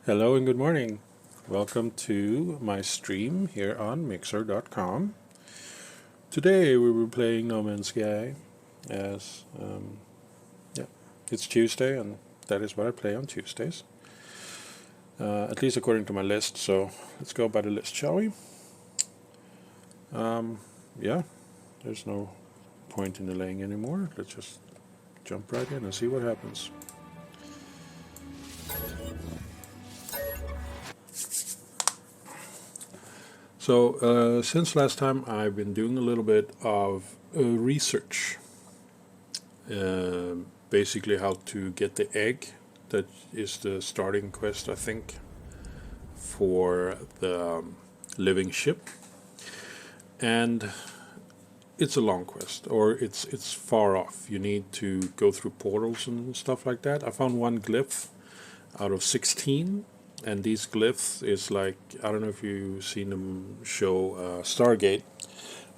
Hello and good morning. Welcome to my stream here on mixer.com. Today we were playing No Man's Sky as, yeah, it's Tuesday and that is what I play on Tuesdays. At least according to my list, so let's go by the list, shall we? Yeah, there's no point in delaying anymore. Let's just jump right in and see what happens. So, since last time, I've been doing a little bit of research. Basically, how to get the egg. That is the starting quest, I think, for the living ship. And it's a long quest, or it's far off. You need to go through portals and stuff like that. I found one glyph out of 16. And these glyphs is like, I don't know if you've seen them show Stargate,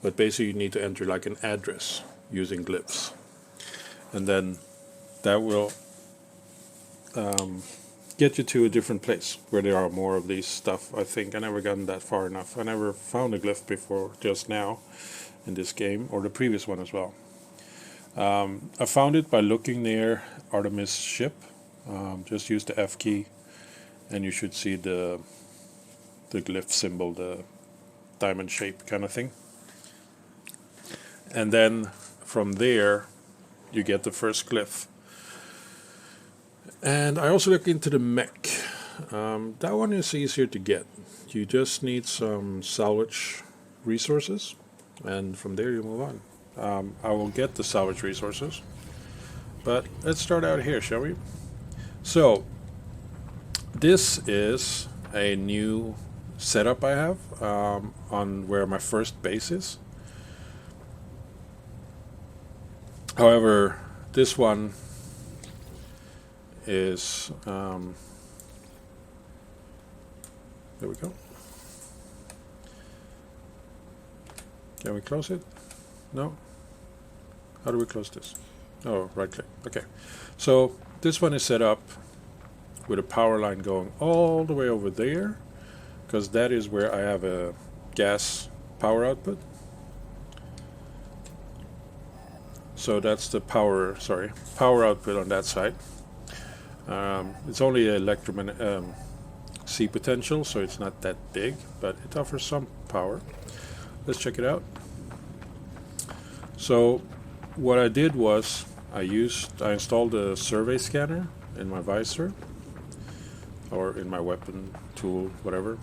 but basically you need to enter like an address using glyphs. And then that will get you to a different place where there are more of these stuff. I think I never gotten that far enough. I never found a glyph before just now in this game, or the previous one as well. I found it by looking near Artemis' ship. Just use the F key. And you should see the glyph symbol, the diamond shape kind of thing. And then from there, you get the first glyph. And I also look into the mech. That one is easier to get. You just need some salvage resources. And from there you move on. I will get the salvage resources. But let's start out here, shall we? So, this is a new setup I have on where my first base is. However, this one is there we go. Can we close it? No? How do we close this? Oh, right click. Okay. So this one is set up with a power line going all the way over there, because that is where I have a gas power output. So that's the power output on that side. It's only C potential, so it's not that big, but it offers some power. Let's check it out. So what I did was I installed a survey scanner in my visor, or in my weapon tool, whatever.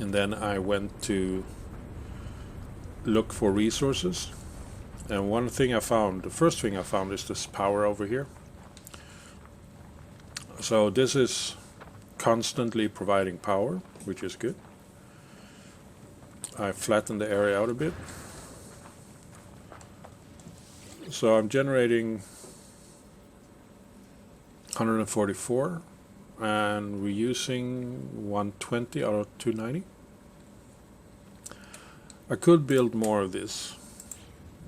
And then I went to look for resources. And one thing I found, the first thing I found is this power over here. So this is constantly providing power, which is good. I flattened the area out a bit. So I'm generating 144. And we're using 120 out of 290. I could build more of this,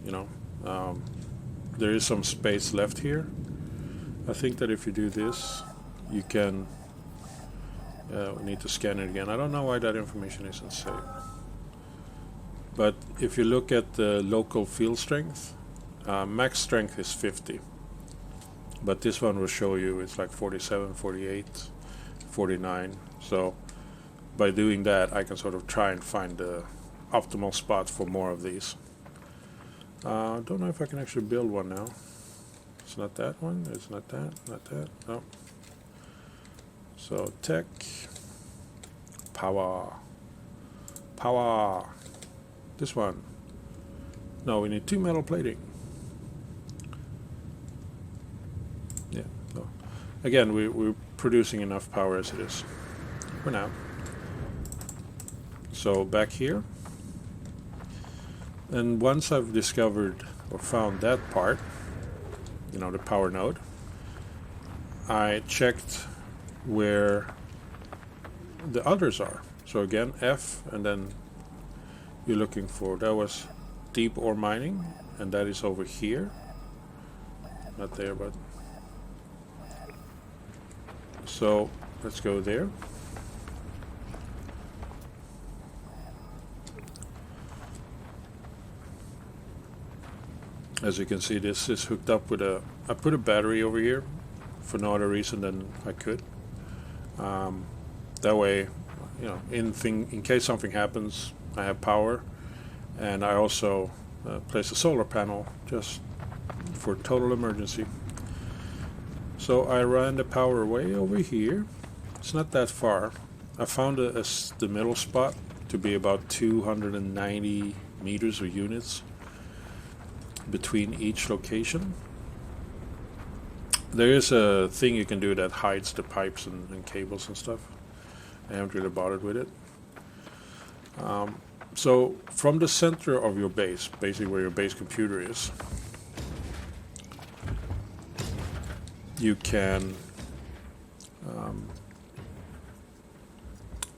there is some space left here. I think that if you do this, you can, we need to scan it again. I don't know why that information isn't saved. But if you look at the local field strength, max strength is 50. But this one will show you it's like 47, 48, 49. So by doing that, I can sort of try and find the optimal spot for more of these. I don't know if I can actually build one now. It's not that one. It's not that. Not that. No. So tech. Power. Power. This one. No, we need 2 metal plating. Again, we're producing enough power as it is for now. So back here. And once I've discovered or found that part, the power node, I checked where the others are. So again, F, and then you're looking for, that was deep ore mining, and that is over here. Not there, but... So let's go there. As you can see, this is hooked up with a, I put a battery over here for no other reason than I could. That way, you know, in case something happens, I have power. And I also place a solar panel just for total emergency. So I ran the power way over here. It's not that far. I found the middle spot to be about 290 meters or units between each location. There is a thing you can do that hides the pipes and cables and stuff. I haven't really bothered with it. So from the center of your base, basically where your base computer is, you can,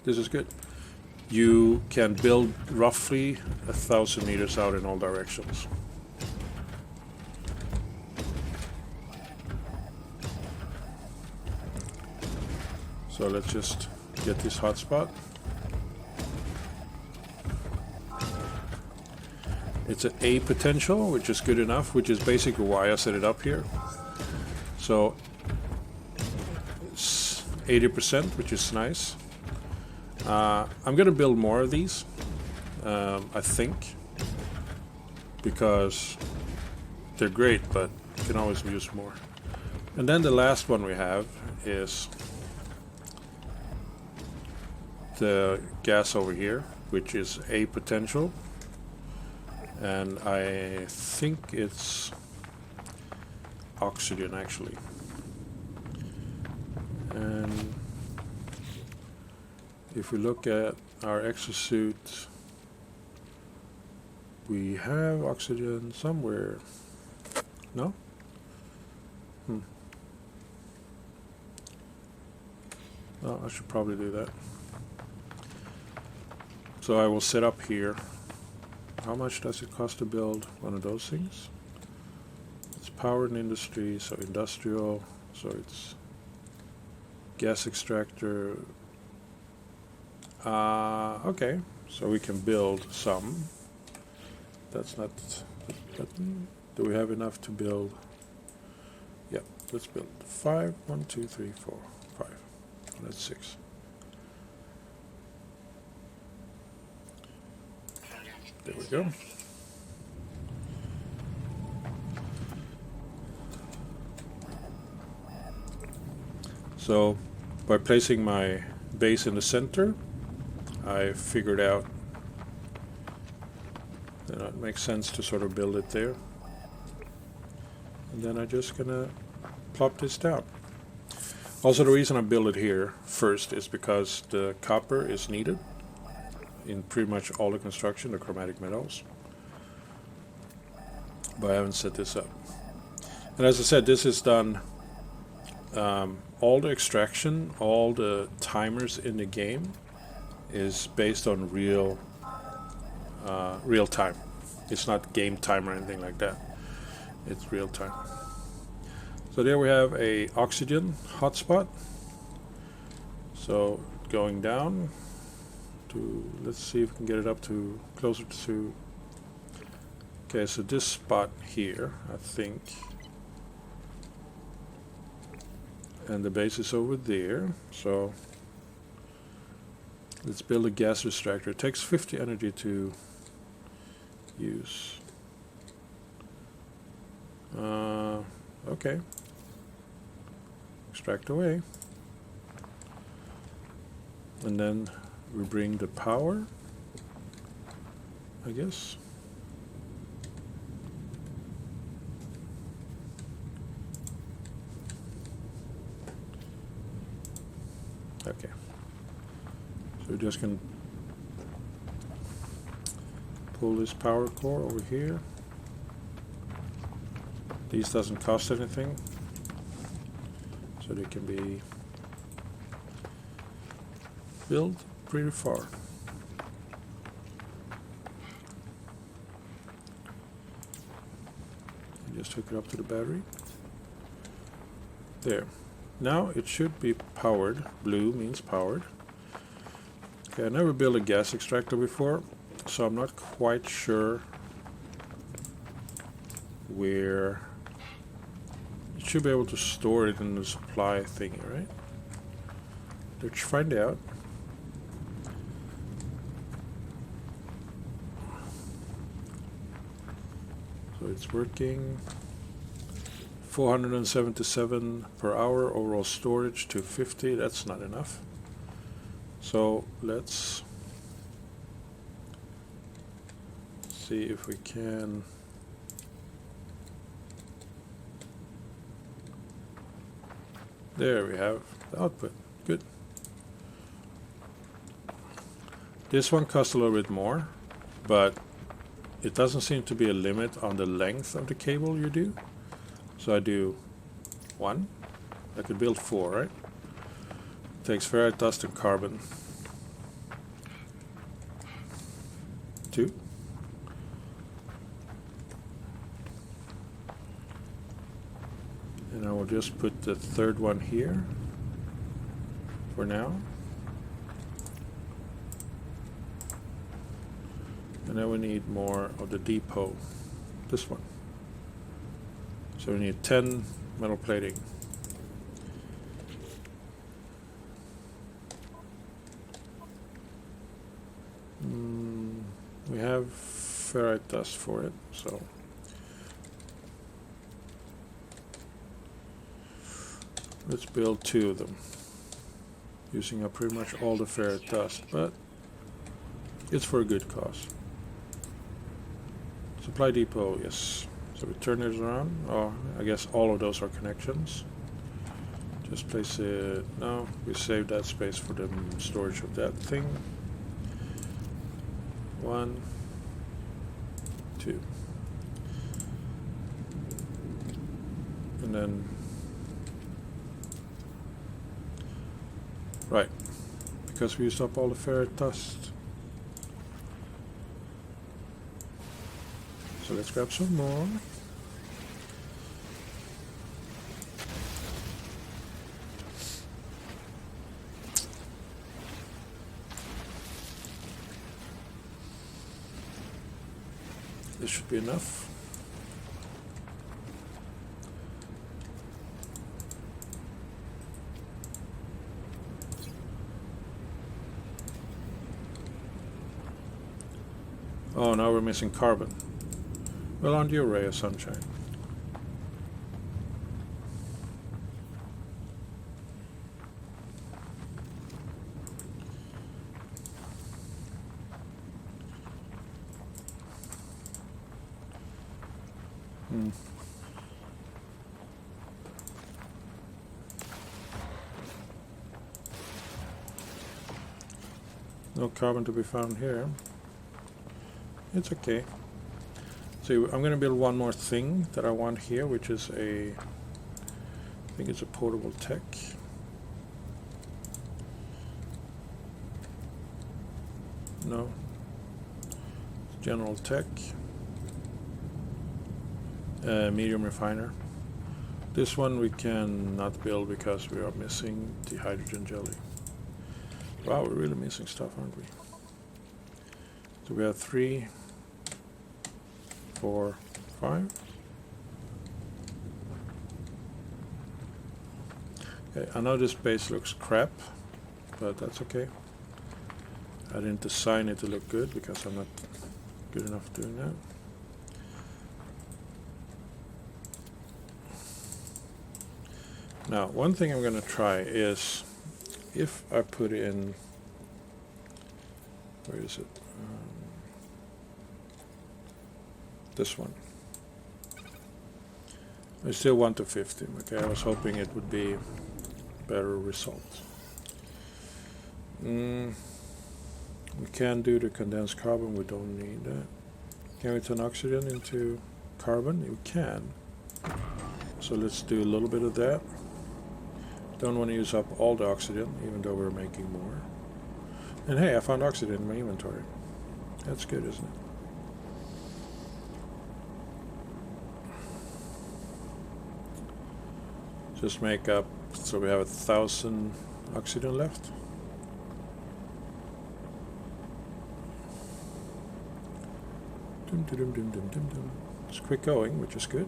this is good, you can build roughly 1,000 meters out in all directions. So let's just get this hotspot. It's an A potential, which is good enough, which is basically why I set it up here. So it's 80%, which is nice. I'm gonna build more of these, I think, because they're great, but you can always use more. And then the last one we have is the gas over here, which is A potential. And I think it's oxygen actually. And if we look at our exosuit, we have oxygen somewhere. No? Oh, I should probably do that. So I will set up here. How much does it cost to build one of those things? It's power and industry, so industrial, so it's gas extractor. Okay, so we can build some. That's not, do we have enough to build? Yeah, let's build 5. 1, 2, 3, 4, 5. That's 6. There we go. So by placing my base in the center, I figured out that it makes sense to sort of build it there. And then I'm just gonna plop this down. Also, the reason I build it here first is because the copper is needed in pretty much all the construction, the chromatic metals. But I haven't set this up. And as I said, this is done, all the extraction, all the timers in the game is based on real time. It's not game time or anything like that. It's real time. So there we have a oxygen hotspot. So going down, let's see if we can get it up to closer to, okay, so this spot here, I think, and the base is over there. So let's build a gas extractor. It takes 50 energy to use. Okay, extract away, and then we bring the power, I guess. Okay. So we're just going to pull this power core over here. These doesn't cost anything, so they can be built pretty far. And just hook it up to the battery. There. Now it should be powered. Blue means powered. Okay, I never built a gas extractor before, so I'm not quite sure where. It should be able to store it in the supply thingy, right? Let's find out. So it's working. 477 per hour, overall storage 250, that's not enough. So let's see if we can there we have the output. Good. This one costs a little bit more, but it doesn't seem to be a limit on the length of the cable you do. So I do 1. I could build 4, right? Takes ferrite dust and carbon. 2. And I will just put the third one here for now. And then we need more of the depot. This one. So we need 10 metal plating. We have ferrite dust for it, so let's build 2 of them, using up pretty much all the ferrite dust, but it's for a good cause. Supply depot, yes. So we turn it around. Oh, I guess all of those are connections. Just place it. No, we save that space for the storage of that thing. 1, 2. And then, right, because we used up all the ferrite dust. So let's grab some more. This should be enough. Oh, now we're missing carbon. Well, aren't you a ray of sunshine? No carbon to be found here. It's okay. So I'm going to build one more thing that I want here, which is I think it's a portable tech. No. It's general tech. Medium refiner. This one we cannot build because we are missing the hydrogen jelly. Wow, we're really missing stuff, aren't we? So we have 3, 4, 5. Okay, I know this base looks crap, but that's okay. I didn't design it to look good because I'm not good enough doing that. Now, one thing I'm going to try is if I put in, where is it? This one. I still want to 50. Okay, I was hoping it would be better result. We can do the condensed carbon. We don't need that. Can we turn oxygen into carbon? You can. So let's do a little bit of that. Don't want to use up all the oxygen, even though we're making more. And hey, I found oxygen in my inventory. That's good, isn't it? Just make up, so we have 1,000 oxygen left. It's quick going, which is good.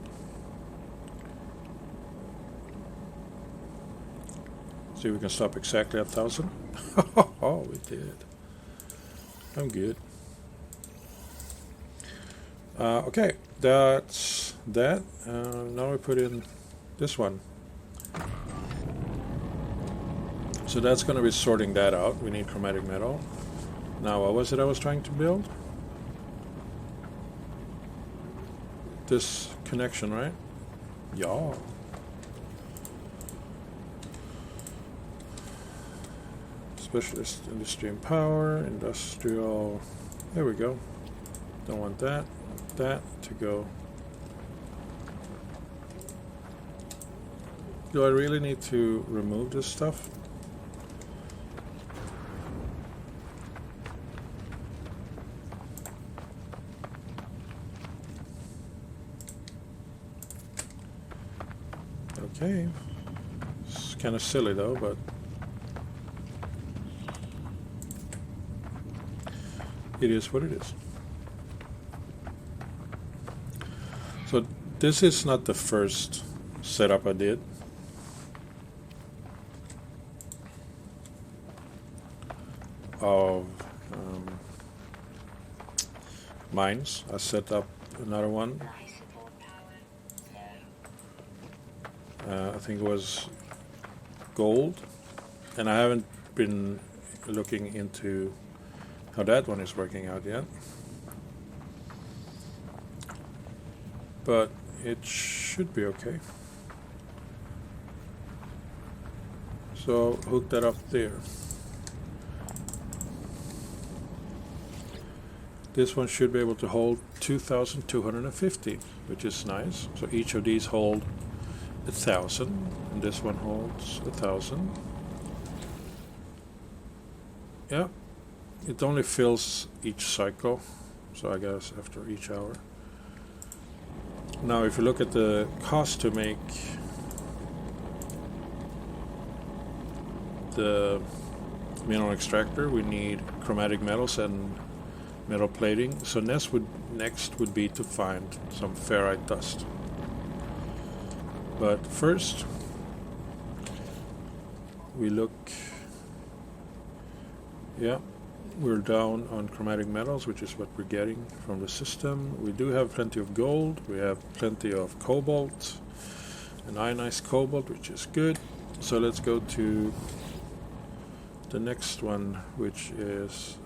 See if we can stop exactly at 1,000. Oh, we did. I'm good. Okay, that's that. Now we put in this one. So that's going to be sorting that out. We need chromatic metal. Now, what was it I was trying to build? This connection, right? Yeah. Specialist industry and power, industrial. There we go. Don't want that. Want that to go. Do I really need to remove this stuff? Okay. It's kind of silly though, but it is what it is. So this is not the first setup I did. Of mines. I set up another one. I think it was gold, and I haven't been looking into how that one is working out yet, but it should be okay. So hook that up there. This one should be able to hold 2,250, which is nice. So each of these hold 1,000, and this one holds 1,000. Yeah, it only fills each cycle, so I guess after each hour. Now, if you look at the cost to make the mineral extractor, we need chromatic metals and metal plating. So next would be to find some ferrite dust. But first, we look. Yeah, we're down on chromatic metals, which is what we're getting from the system. We do have plenty of gold. We have plenty of cobalt and ionized cobalt, which is good. So let's go to the next one, which is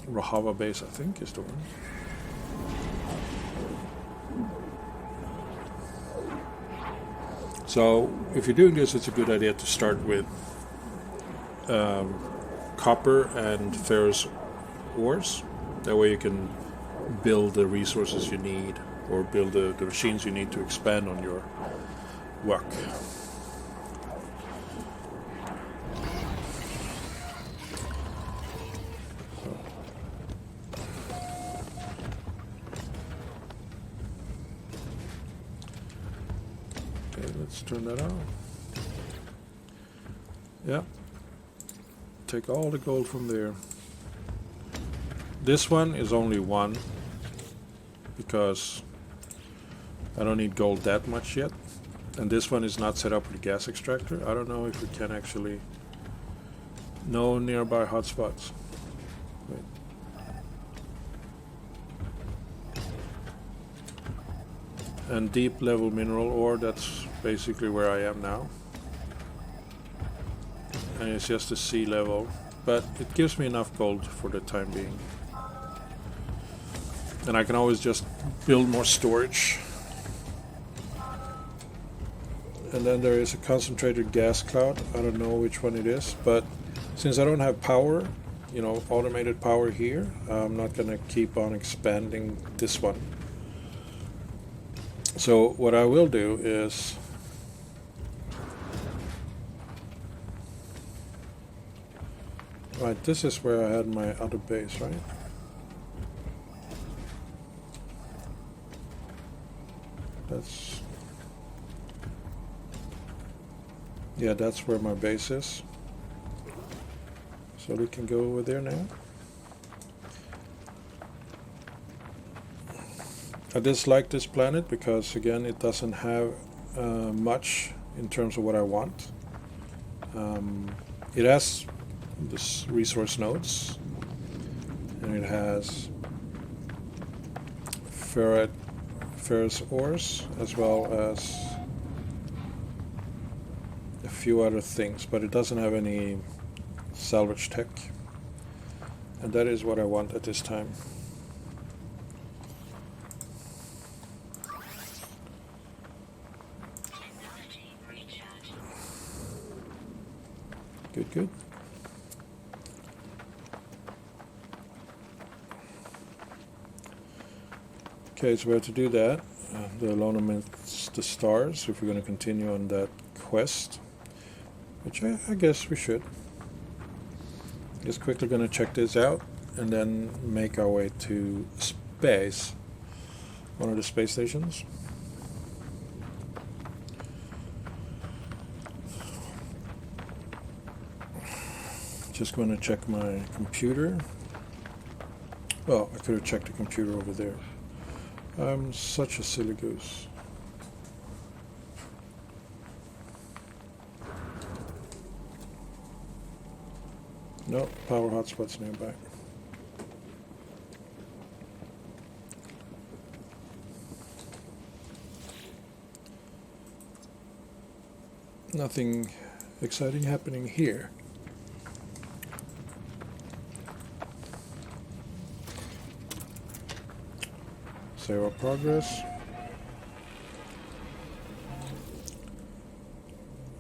Rojava base, I think, is the one. So if you're doing this, it's a good idea to start with copper and ferrous ores. That way you can build the resources you need, or build the machines you need to expand on your work. Let's turn that on. Yeah. Take all the gold from there. This one is only one, because I don't need gold that much yet. And this one is not set up with a gas extractor. I don't know if we can actually. No nearby hotspots. Wait. And deep level mineral ore, that's basically where I am now. And it's just a sea level, but it gives me enough gold for the time being. And I can always just build more storage. And then there is a concentrated gas cloud. I don't know which one it is, but since I don't have power, automated power here, I'm not gonna keep on expanding this one. So what I will do is right, this is where I had my other base, right? that's where my base is. So we can go over there now. I dislike this planet because, again, it doesn't have much in terms of what I want. It has this resource nodes, and it has ferrous ores, as well as a few other things, but it doesn't have any salvage tech, and that is what I want at this time. Good. Okay, so we have to do that. The alone amidst the stars, if we're going to continue on that quest, which I guess we should. Just quickly going to check this out and then make our way to space, one of the space stations. Just going to check my computer. Well, I could have checked the computer over there. I'm such a silly goose. No, power hotspots nearby. Nothing exciting happening here. Zero progress.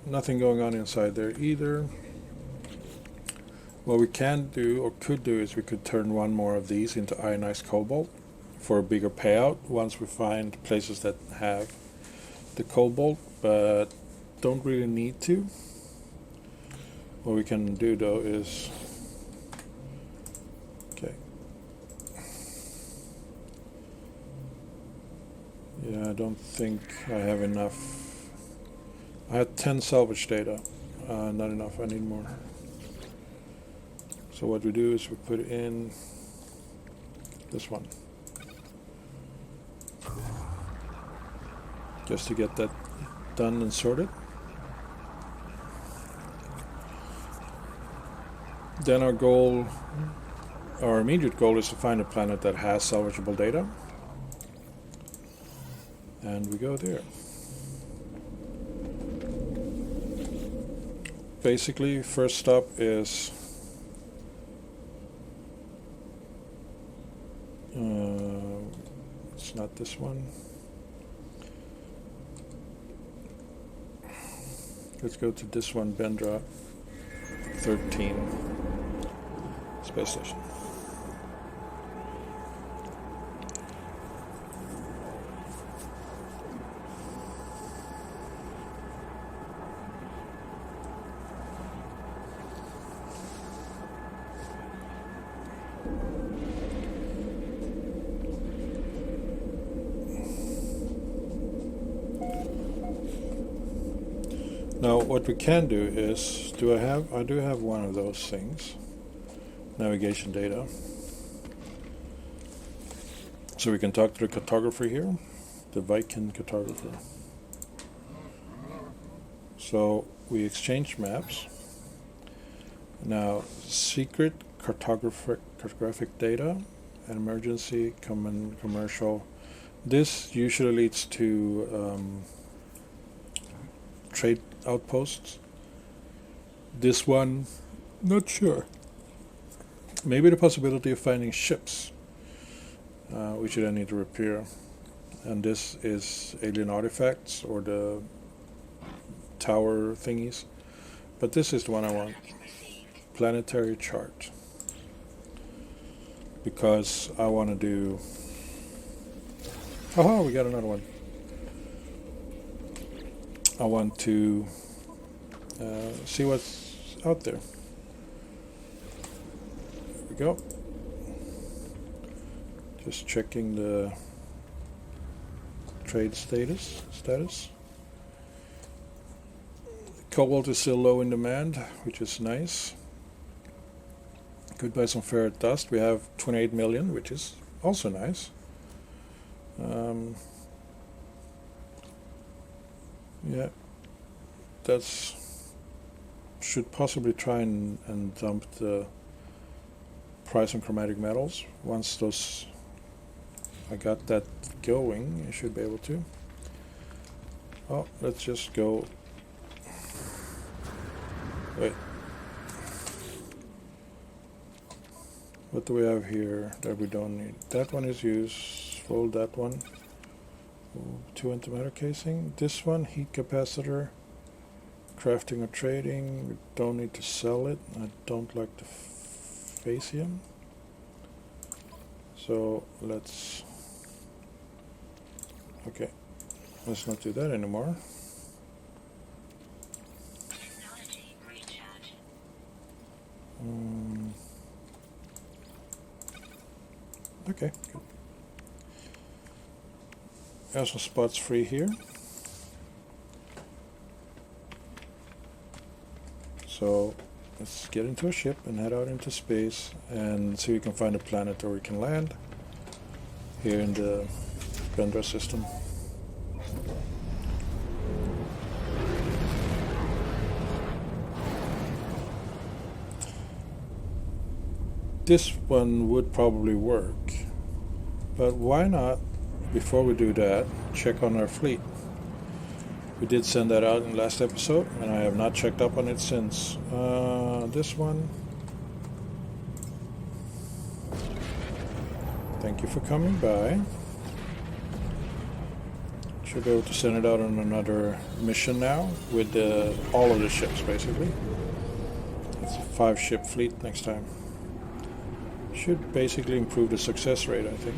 Nothing going on inside there either. What we can do, or could do, is we could turn one more of these into ionized cobalt for a bigger payout once we find places that have the cobalt, but don't really need to. What we can do though is, okay, yeah, I don't think I have enough. I had 10 salvage data, not enough, I need more. So what we do is we put in this one, just to get that done and sorted. Then our goal, our immediate goal, is to find a planet that has salvageable data. And we go there. Basically, first stop is it's not this one. Let's go to this one, Bendra 13 space station. Now what we can do is, I do have one of those things, navigation data. So we can talk to the cartographer here, the Viking cartographer. So we exchange maps. Now secret cartographic data, and emergency, common, commercial. This usually leads to trade outposts. This one, not sure. Maybe the possibility of finding ships, which you then need to repair. And this is alien artifacts, or the tower thingies. But this is the one I want. Planetary chart. Because I want to do... Oh, we got another one. I want to see what's out there. There we go. Just checking the trade status. Cobalt is still low in demand, which is nice. Could buy some ferrite dust. We have 28 million, which is also nice. Yeah, that's should possibly try and dump the price on chromatic metals. Once those I got that going, I should be able to. Oh, let's just go. Wait. What do we have here that we don't need? That one is useful, that one. 2 antimatter casing. This one, heat capacitor. Crafting or trading. We don't need to sell it. I don't like the Facium. So let's... Okay. Let's not do that anymore. Okay, good. There's some spots free here. So let's get into a ship and head out into space and see if we can find a planet where we can land here in the Vendra system. This one would probably work, but why not, before we do that, check on our fleet. We did send that out in the last episode, and I have not checked up on it since. This one. Thank you for coming by. Should be able to send it out on another mission now, with all of the ships, basically. It's a 5-ship fleet next time. Should basically improve the success rate, I think.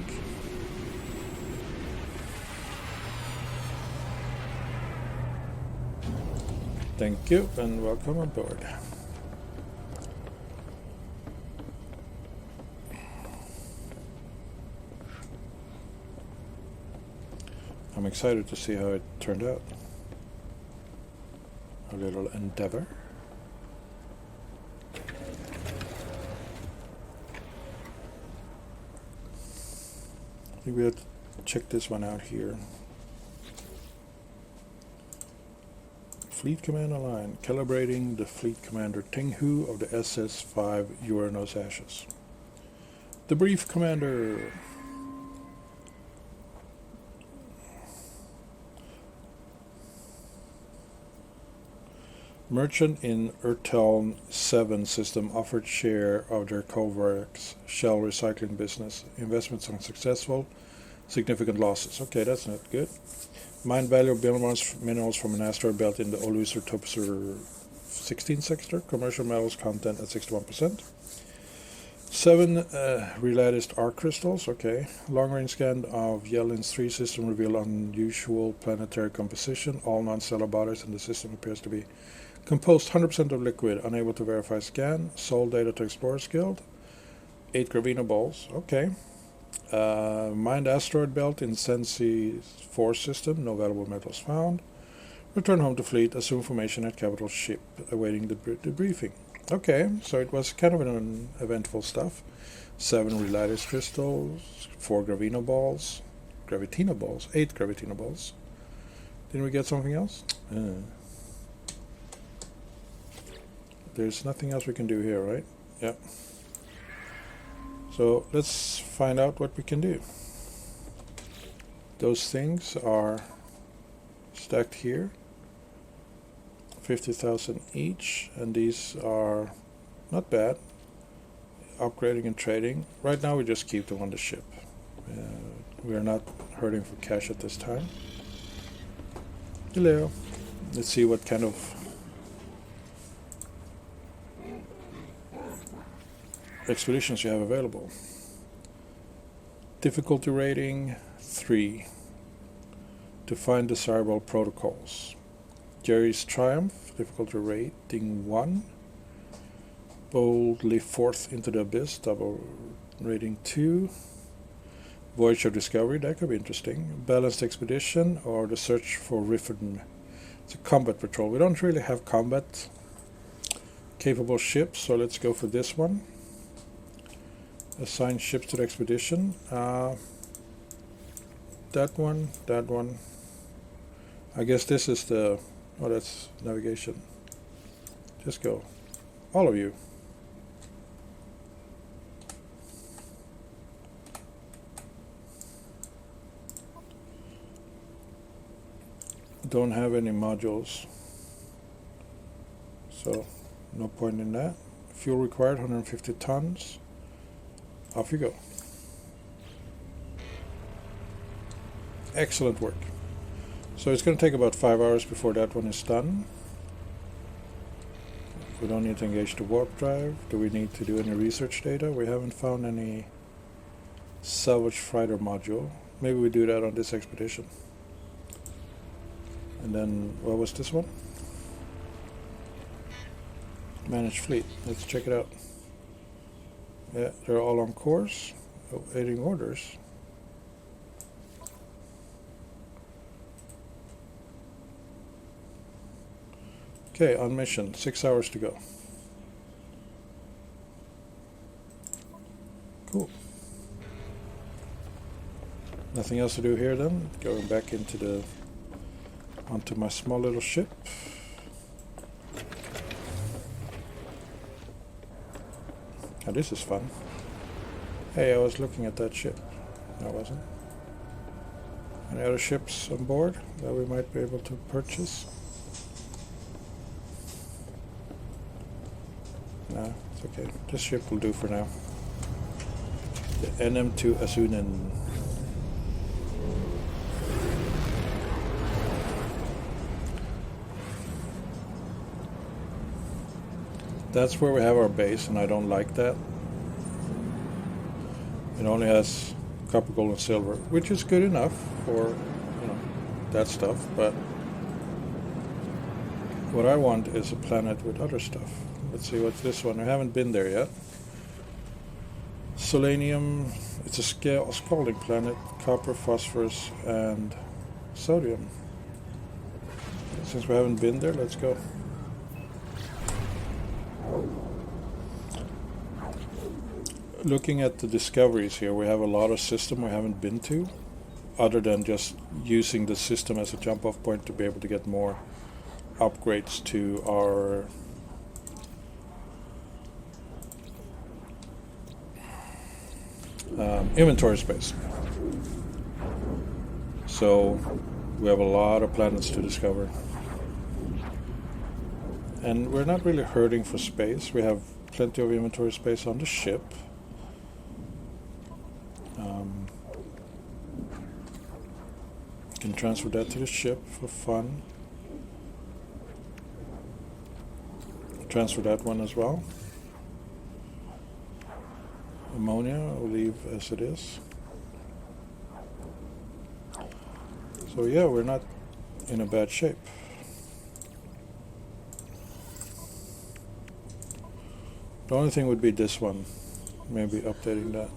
Thank you and welcome aboard. I'm excited to see how it turned out. A little endeavor. I think we have to check this one out here. Fleet Commander line. Calibrating the Fleet Commander Tinghu of the SS-5 Uranus Ashes. The Brief Commander. Merchant in Erteln 7 system offered share of their Kovacs shell recycling business. Investments unsuccessful. Significant losses. Okay, that's not good. Mine value of minerals from an asteroid belt in the Oluser Topser 16 sector. Commercial metals content at 61%. 7 relatist arc crystals. Okay. Long range scan of Yellin's 3 system reveal unusual planetary composition. All non-stellar bodies in the system appears to be composed 100% of liquid. Unable to verify scan. Sold data to Explorers Guild. 8 Gravina balls. Okay. Mined asteroid belt in Sensi 4 system. No valuable metals found. Return home to fleet. Assume formation at capital ship. Awaiting the debriefing. Okay, so it was kind of an eventful stuff. 7 relatist crystals. 4 Gravina balls. 8 Gravitina balls. Didn't we get something else? There's nothing else we can do here, right? Yep. So let's find out what we can do. Those things are stacked here. 50,000 each, and these are not bad. Upgrading and trading. Right now we just keep them on the ship. We are not hurting for cash at this time. Hello. Let's see what kind of expeditions you have available. Difficulty rating 3. To find desirable protocols. Jerry's Triumph, difficulty rating 1. Boldly Forth into the Abyss, double rating 2. Voyage of Discovery, that could be interesting. Balanced Expedition or the Search for Riffin. It's a combat patrol. We don't really have combat capable ships, so let's go for this one. Assign ships to the expedition. That one. I guess this is the... oh, that's navigation. Just go. All of you. Don't have any modules, so no point in that. Fuel required 150 tons. Off you go. Excellent work. So it's going to take about 5 hours before that one is done. We don't need to engage the warp drive. Do we need to do any research data? We haven't found any salvage freighter module. Maybe we do that on this expedition. And then, what was this one? Manage fleet. Let's check it out. Yeah, they're all on course, awaiting orders. Okay, on mission, 6 hours to go. Cool. Nothing else to do here then. Going back into onto my small little ship. Now this is fun. Hey, I was looking at that ship. No, I wasn't. Any other ships on board that we might be able to purchase? No, it's okay. This ship will do for now. The NM2 Asunen. That's where we have our base, and I don't like that. It only has copper, gold, and silver, which is good enough for, that stuff, but what I want is a planet with other stuff. Let's see what's this one. I haven't been there yet. Selenium, it's a scalding planet, copper, phosphorus, and sodium. Since we haven't been there, let's go. Looking at the discoveries here, we have a lot of system we haven't been to, other than just using the system as a jump-off point to be able to get more upgrades to our inventory space. So we have a lot of planets to discover. And we're not really hurting for space. We have plenty of inventory space on the ship. Can transfer that to the ship for fun. Transfer that one as well. Ammonia I'll leave as it is. So yeah, we're not in a bad shape. The only thing would be this one, maybe updating that.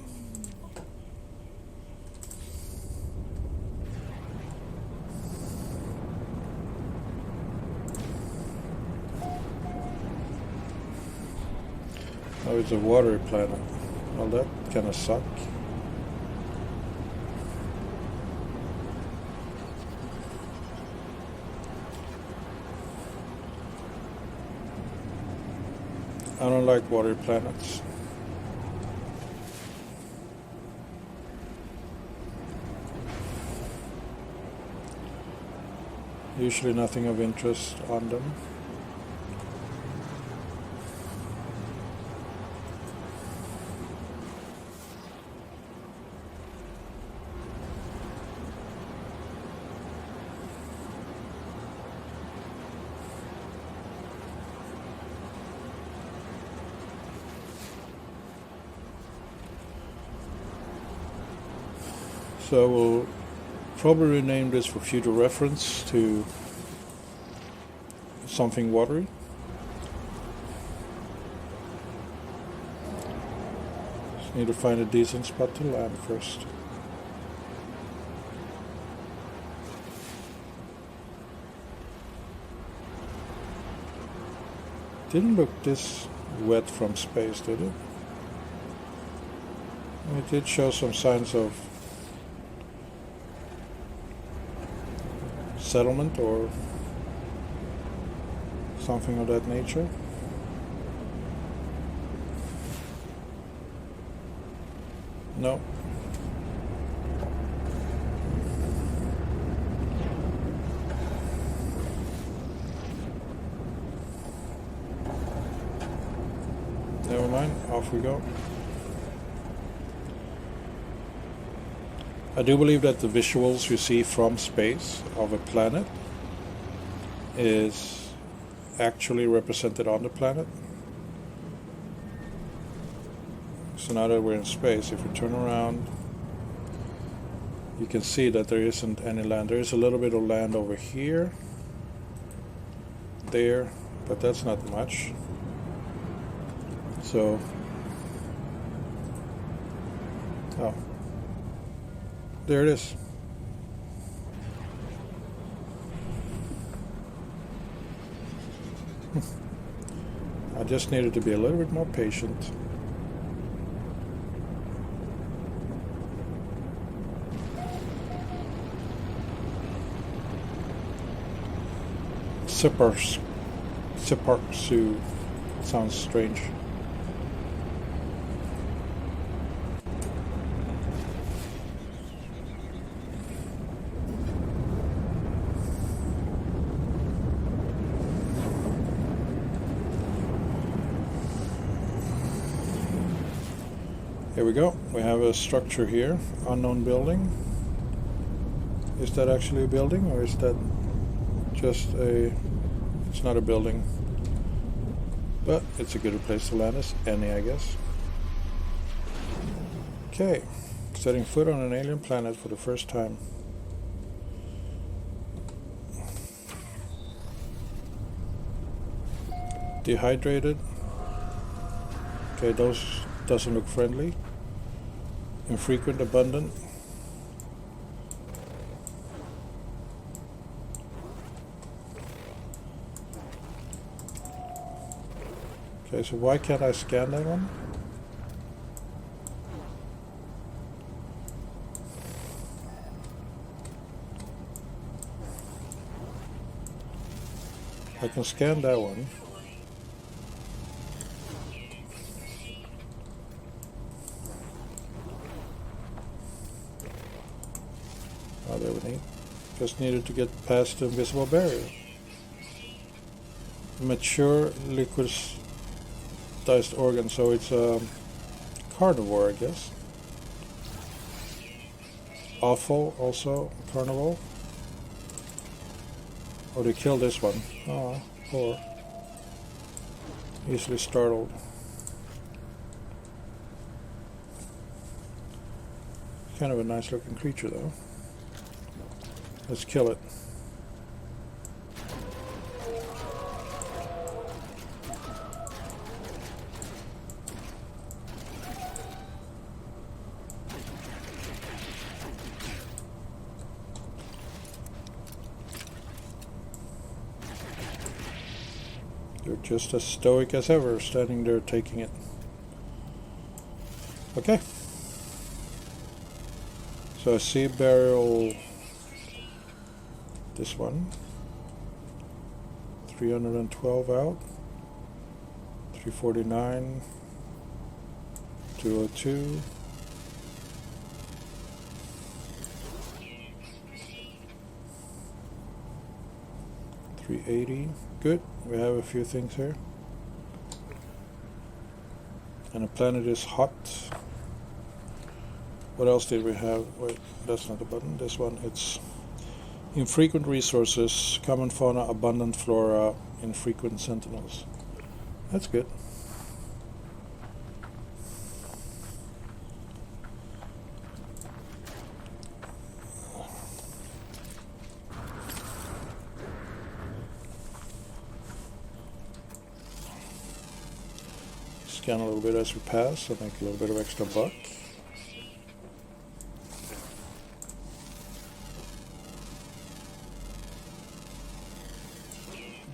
Oh, it's a watery planet. Well, that kind of suck. I don't like watery planets. Usually nothing of interest on them. So we'll probably rename this for future reference to something watery. Just need to find a decent spot to land first. Didn't look this wet from space, did it? It did show some signs of settlement or something of that nature. No. Never mind, off we go. I do believe that the visuals you see from space of a planet is actually represented on the planet. So now that we're in space, if we turn around, you can see that there isn't any land. There is a little bit of land over here, there, but that's not much. So, oh, there it is. I just needed to be a little bit more patient. Siparsu sounds strange. Here we go. We have a structure here. Unknown building. Is that actually a building, or is that just a... It's not a building. But it's a good place to land us. Any, I guess. Okay. Setting foot on an alien planet for the first time. Dehydrated. Okay, those doesn't look friendly. Infrequent, abundant. Okay, so why can't I scan that one? I can scan that one. Oh, there we need. Just needed to get past the invisible barrier. Mature liquidized organ, so it's a carnivore, I guess. Awful, also carnivore. Oh, they killed this one. Oh, poor. Easily startled. Kind of a nice looking creature though. Let's kill it. They're just as stoic as ever, standing there taking it. Okay. So I see burial. This one, 312 out, 349, 202, 380. Good, we have a few things here. And the planet is hot. What else did we have? Wait, that's not the button. This one, it's infrequent resources, common fauna, abundant flora, infrequent sentinels. That's good. Scan a little bit as we pass and make a little bit of extra buck.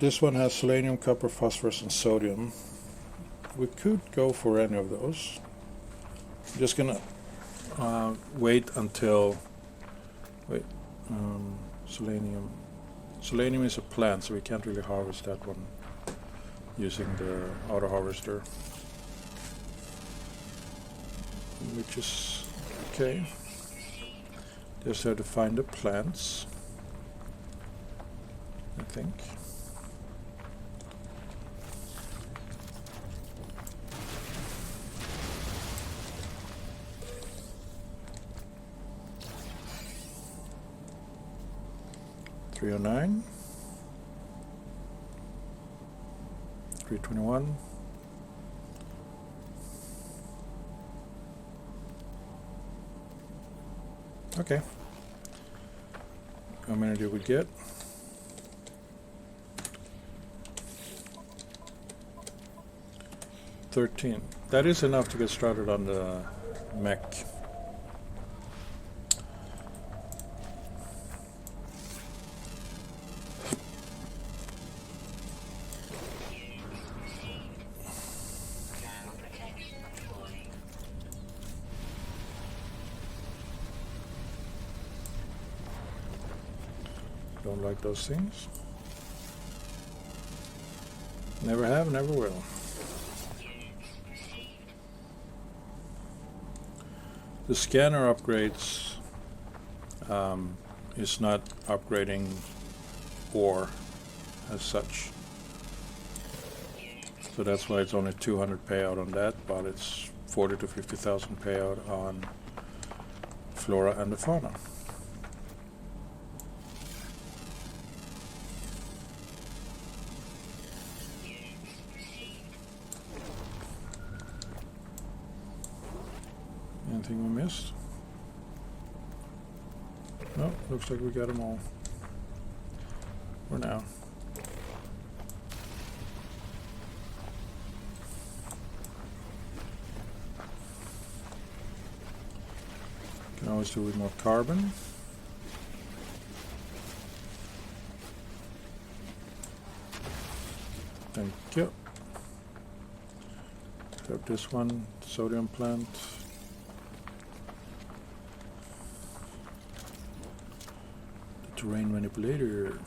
this one has selenium, copper, phosphorus, and sodium. We could go for any of those. I'm just gonna wait until selenium. Selenium is a plant, so we can't really harvest that one using the auto harvester, which is okay. Just have to find the plants, I think. $309, $321. Okay. How many do we get? 13. That is enough to get started on the mech. Don't like those things. Never have, never will. The scanner upgrades is not upgrading ore as such. So that's why it's only 200 payout on that, but it's 40 to 50,000 payout on flora and the fauna. Anything we missed? No, looks like we got them all. For now. Can always do with more carbon. Thank you. Grab this one, sodium plant. Terrain manipulator.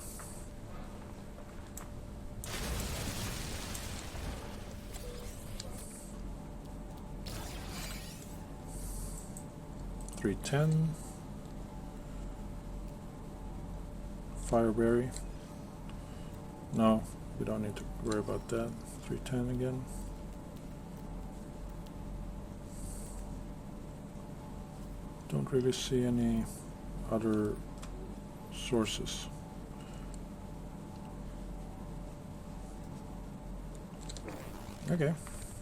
$310. Fireberry. No, we don't need to worry about that. $310 again. Don't really see any other sources. Okay,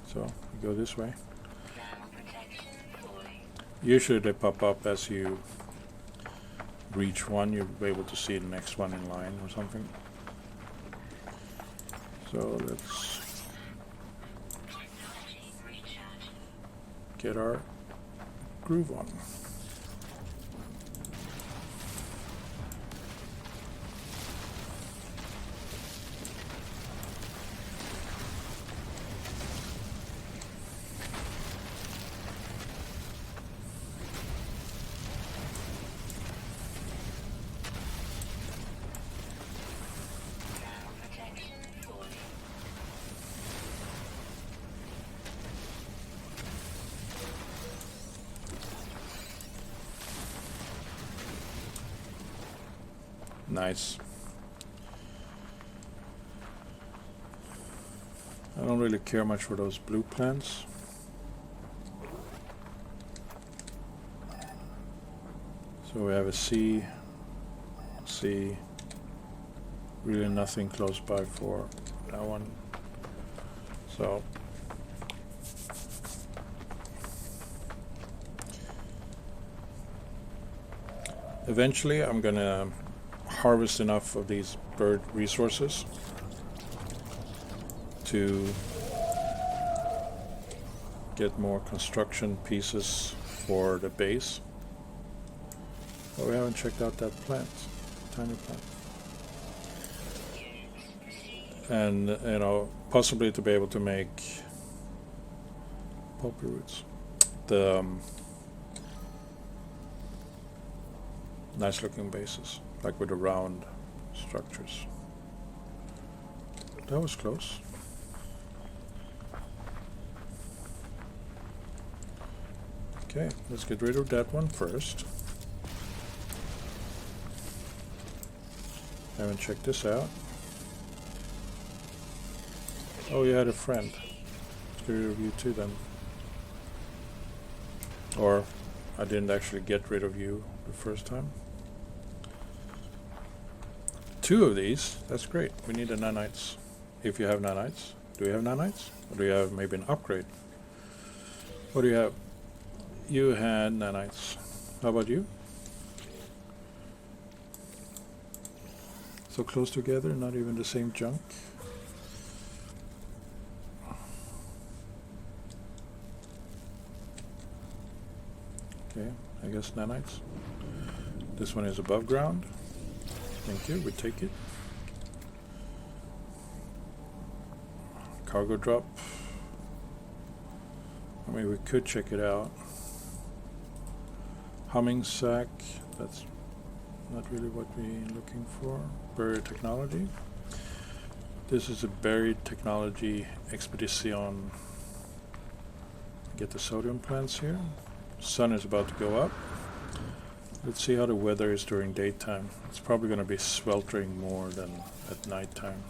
so we go this way. Usually they pop up as you reach one, you'll be able to see the next one in line or something. So let's get our groove on. Nice. I don't really care much for those blue plants. So we have a C, really nothing close by for that one. So eventually I'm gonna harvest enough of these bird resources to get more construction pieces for the base. But we haven't checked out that plant, tiny plant. and you know, possibly to be able to make poppy roots. The nice looking bases, like with the round structures. That was close. Okay, let's get rid of that one first. Haven't checked this out. Oh, you had a friend. Let's get rid of you too then. Or I didn't actually get rid of you the first time. 2 of these, that's great. We need the nanites. If you have nanites. Do you have nanites? Or do you have maybe an upgrade? What do you have? You had nanites. How about you? So close together, not even the same junk. Okay, I guess nanites. This one is above ground. Thank you, we take it. Cargo drop. I mean, we could check it out. Humming sack, that's not really what we're looking for. Buried technology. This is a buried technology expedition. Get the sodium plants here. Sun is about to go up. Let's see how the weather is during daytime. It's probably going to be sweltering more than at nighttime.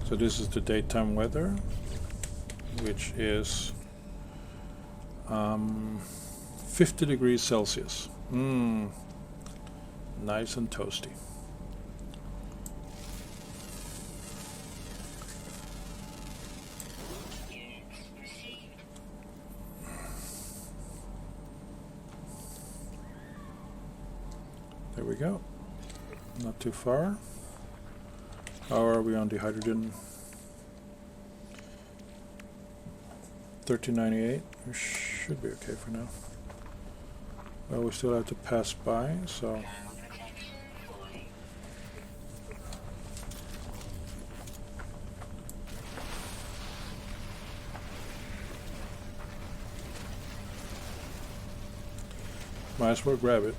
So this is the daytime weather, which is 50 degrees Celsius. Nice and toasty. There we go. Not too far. How are we on the hydrogen? 1398. We should be okay for now. Well, we still have to pass by, so. Might as well grab it.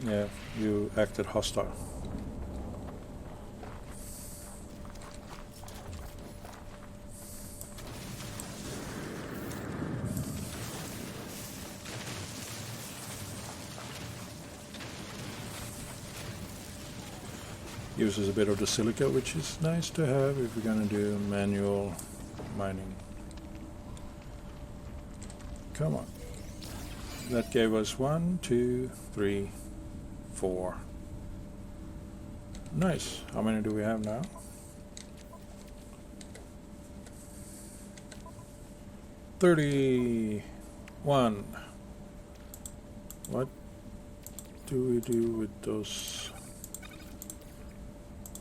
Yeah, you acted hostile. Uses a bit of the silica, which is nice to have if we're gonna do manual mining. Come on. That gave us 1, 2, 3, 4. Nice. How many do we have now? 31. What do we do with those?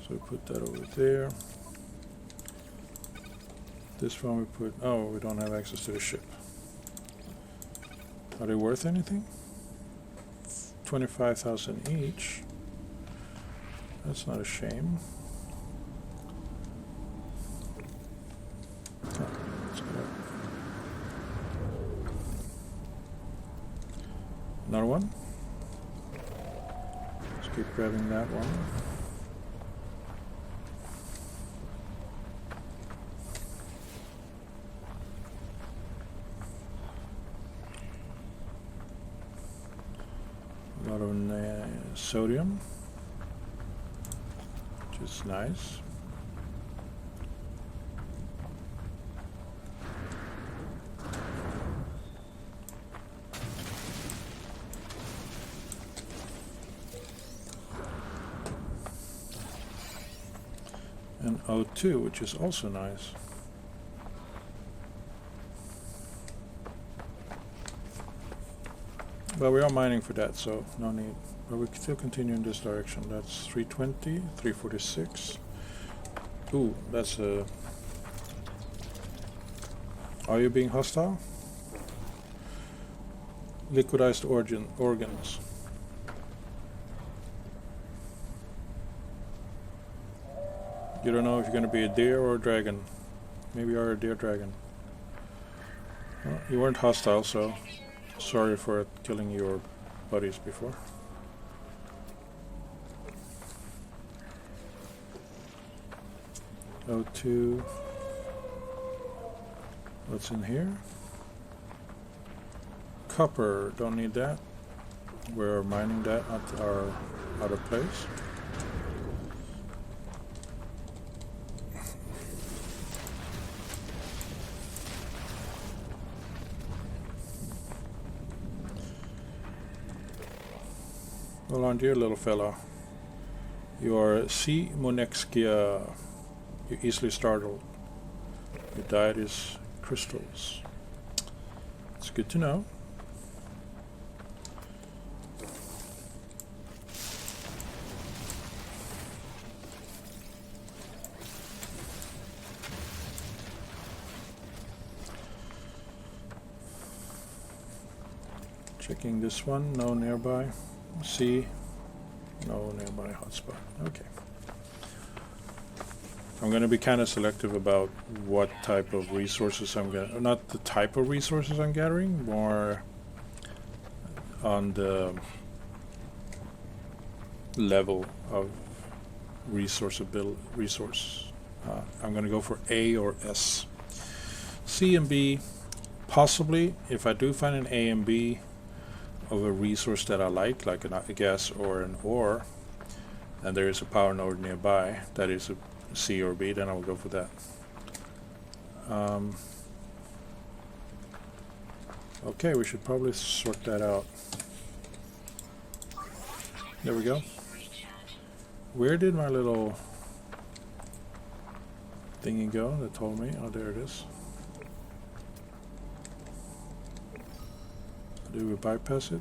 So we put that over there. This one we put, oh, we don't have access to the ship. Are they worth anything? 25,000 each. That's not a shame. Oh, let's go. Another one. Let's keep grabbing that one. A lot of sodium, which is nice. And O2, which is also nice. Well, we are mining for that, so no need. But we can still continue in this direction. That's 320, 346. Ooh, that's a... Are you being hostile? Liquidized organs. You don't know if you're going to be a deer or a dragon. Maybe you're a deer dragon. Well, you weren't hostile, so sorry for killing your buddies before. O2. What's in here? Copper, don't need that. We're mining that at our other place. Well, on dear little fella. You are C. Monexkia. You're easily startled. Your diet is crystals. It's good to know. Checking this one, no nearby. C, no nearby hotspot. Okay. I'm going to be kind of selective about what type of resources I'm getting. Not the type of resources I'm gathering, more on the level of resource. I'm going to go for A or S. C and B, possibly, if I do find an A and B of a resource that I like a gas or an ore, and there is a power node nearby that is a C or B, then I will go for that. Okay, we should probably sort that out. There we go. Where did my little thingy go that told me? Oh, there it is. Do we bypass it?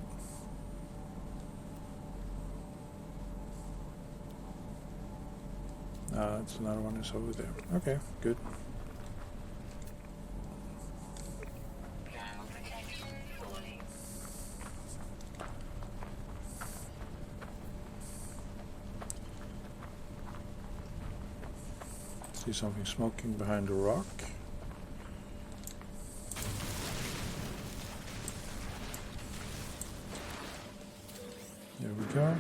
It's another one that's over there. Okay, good. See something smoking behind the rock. There we go.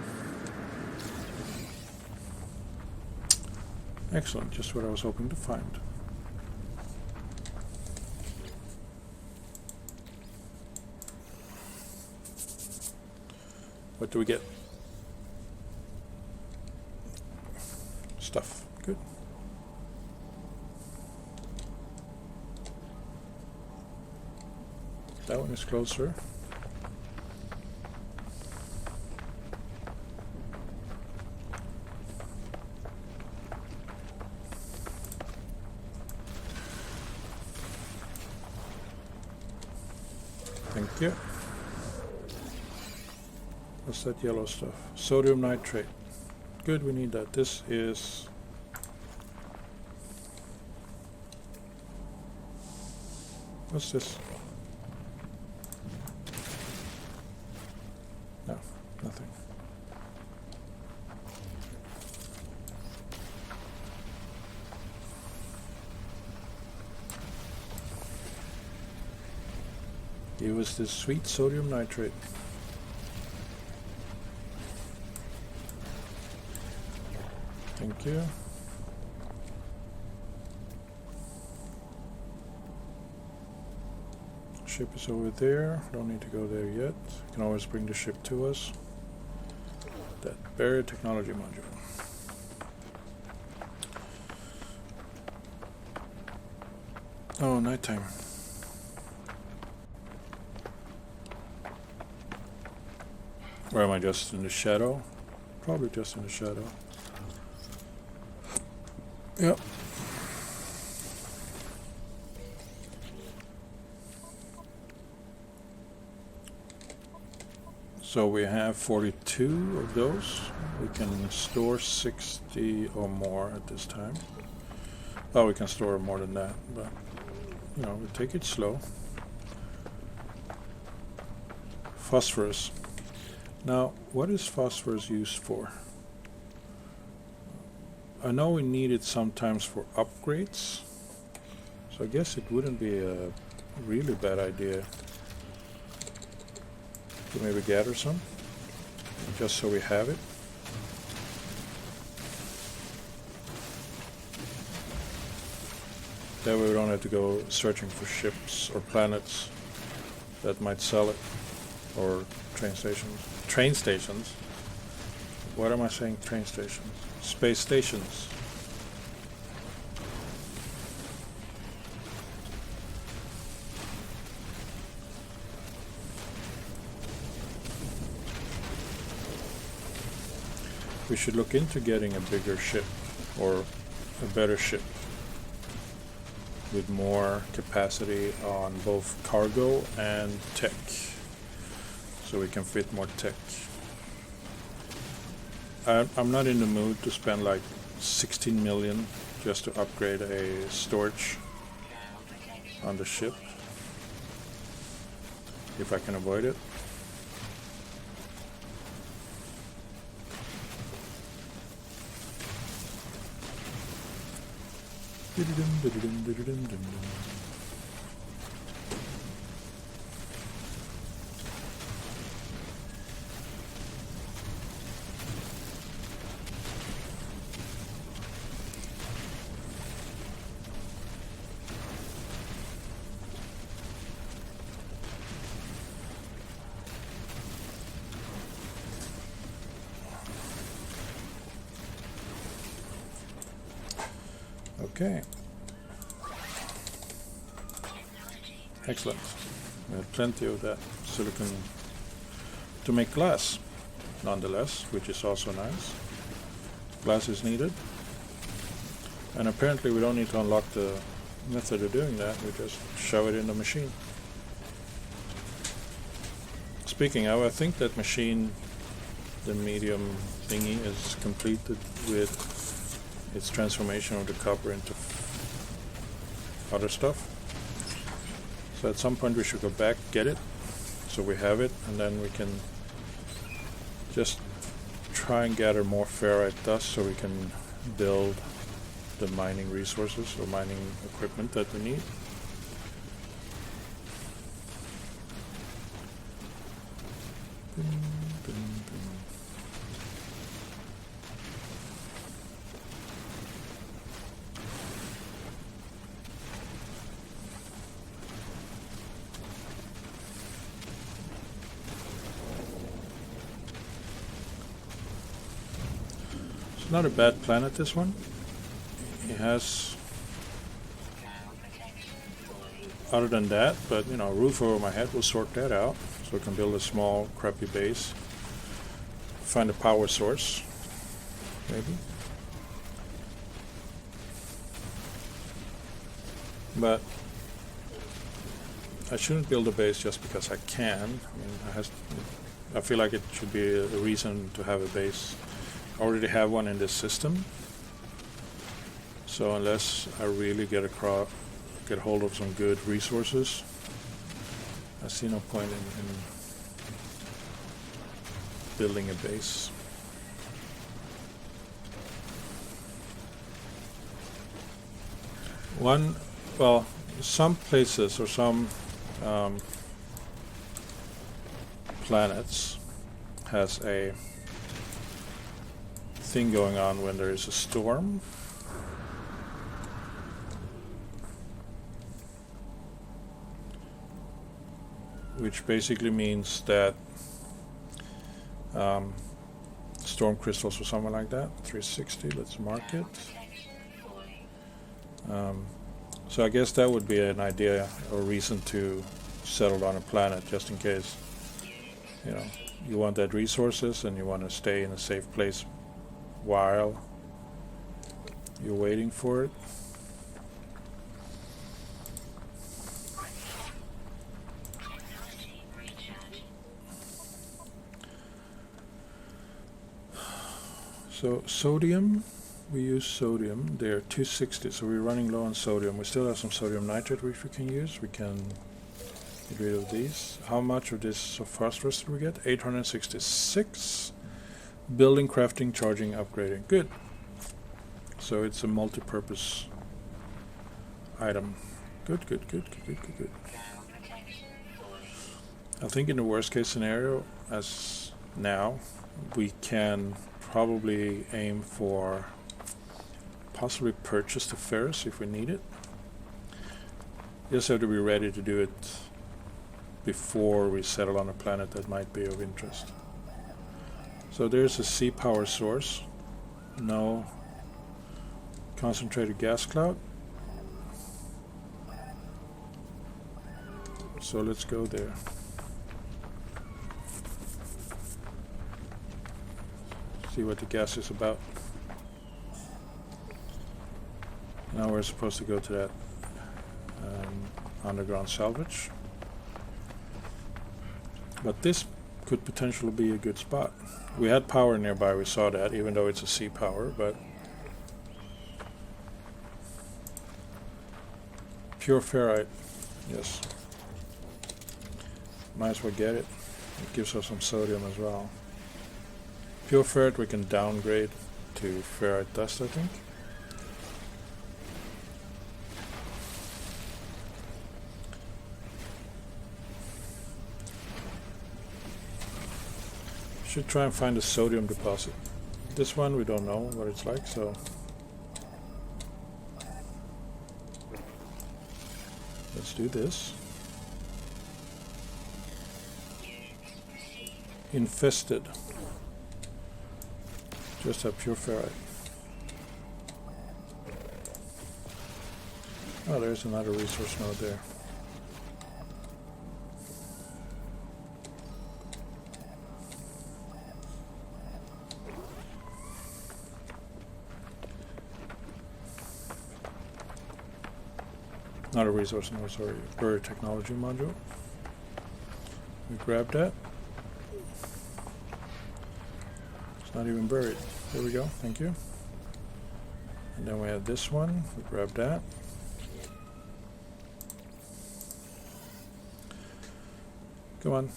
Excellent, just what I was hoping to find. What do we get? Stuff. Good. That one is closer. Thank you. What's that yellow stuff? Sodium nitrate. Good, we need that. This is... What's this? No, nothing. Give us this sweet sodium nitrate. Thank you. Ship is over there. Don't need to go there yet. Can always bring the ship to us. That barrier technology module. Oh, nighttime. Where am I? Just in the shadow? Probably just in the shadow. Yep. So we have 42 of those. We can store 60 or more at this time. Oh, we can store more than that, but you know, we take it slow. Phosphorus. Now, what is phosphorus used for? I know we need it sometimes for upgrades, so I guess it wouldn't be a really bad idea to maybe gather some, just so we have it. That way we don't have to go searching for ships or planets that might sell it, or train stations. Train stations? What am I saying? Train stations? Space stations. We should look into getting a bigger ship, or a better ship, with more capacity on both cargo and tech, so we can fit more tech. I'm not in the mood to spend like 16 million just to upgrade a storage on the ship, if I can avoid it. Okay. Excellent. We have plenty of that silicon to make glass, nonetheless, which is also nice. Glass is needed. And apparently we don't need to unlock the method of doing that, we just shove it in the machine. Speaking of, I think that machine, the medium thingy, is completed with its transformation of the copper into other stuff. So at some point we should go back, get it, so we have it, and then we can just try and gather more ferrite dust so we can build the mining resources or mining equipment that we need. Not a bad planet, this one. It has, other than that, but you know, a roof over my head will sort that out, so I can build a small crappy base, find a power source maybe, but I shouldn't build a base just because I can. I mean, I feel like it should be a reason to have a base. I already have one in this system, so unless I really get hold of some good resources, I see no point in building a base. Some places or some planets has a thing going on when there is a storm. Which basically means that storm crystals or something like that. 360, let's mark it. So I guess that would be an idea or reason to settle on a planet, just in case, you know, you want that resources and you want to stay in a safe place while You're waiting for it. So sodium, we use sodium. They're 260, so we're running low on sodium. We still have some sodium nitrate which we can use. We can get rid of these. How much of this phosphorus did we get? 866. Building, crafting, charging, upgrading. Good. So it's a multi-purpose item. Good, good, good, good, good, good, good. I think in the worst case scenario, as now, we can probably aim for possibly purchase the ferrous if we need it. Just have to be ready to do it before we settle on a planet that might be of interest. So there's a sea power source. No concentrated gas cloud. So let's go there. See what the gas is about. Now we're supposed to go to that underground salvage. But this could potentially be a good spot. We had power nearby, we saw that, even though it's a sea power, but pure ferrite, yes. Might as well get it. It gives us some sodium as well. Pure ferrite we can downgrade to ferrite dust, I think. Should try and find a sodium deposit. This one we don't know what it's like, so let's do this. Infested. Just have pure ferrite. Oh, there's another resource node there. Not a resource node, sorry, buried technology module. We grab that. It's not even buried. There we go, thank you. And then we have this one, we grab that. Come on.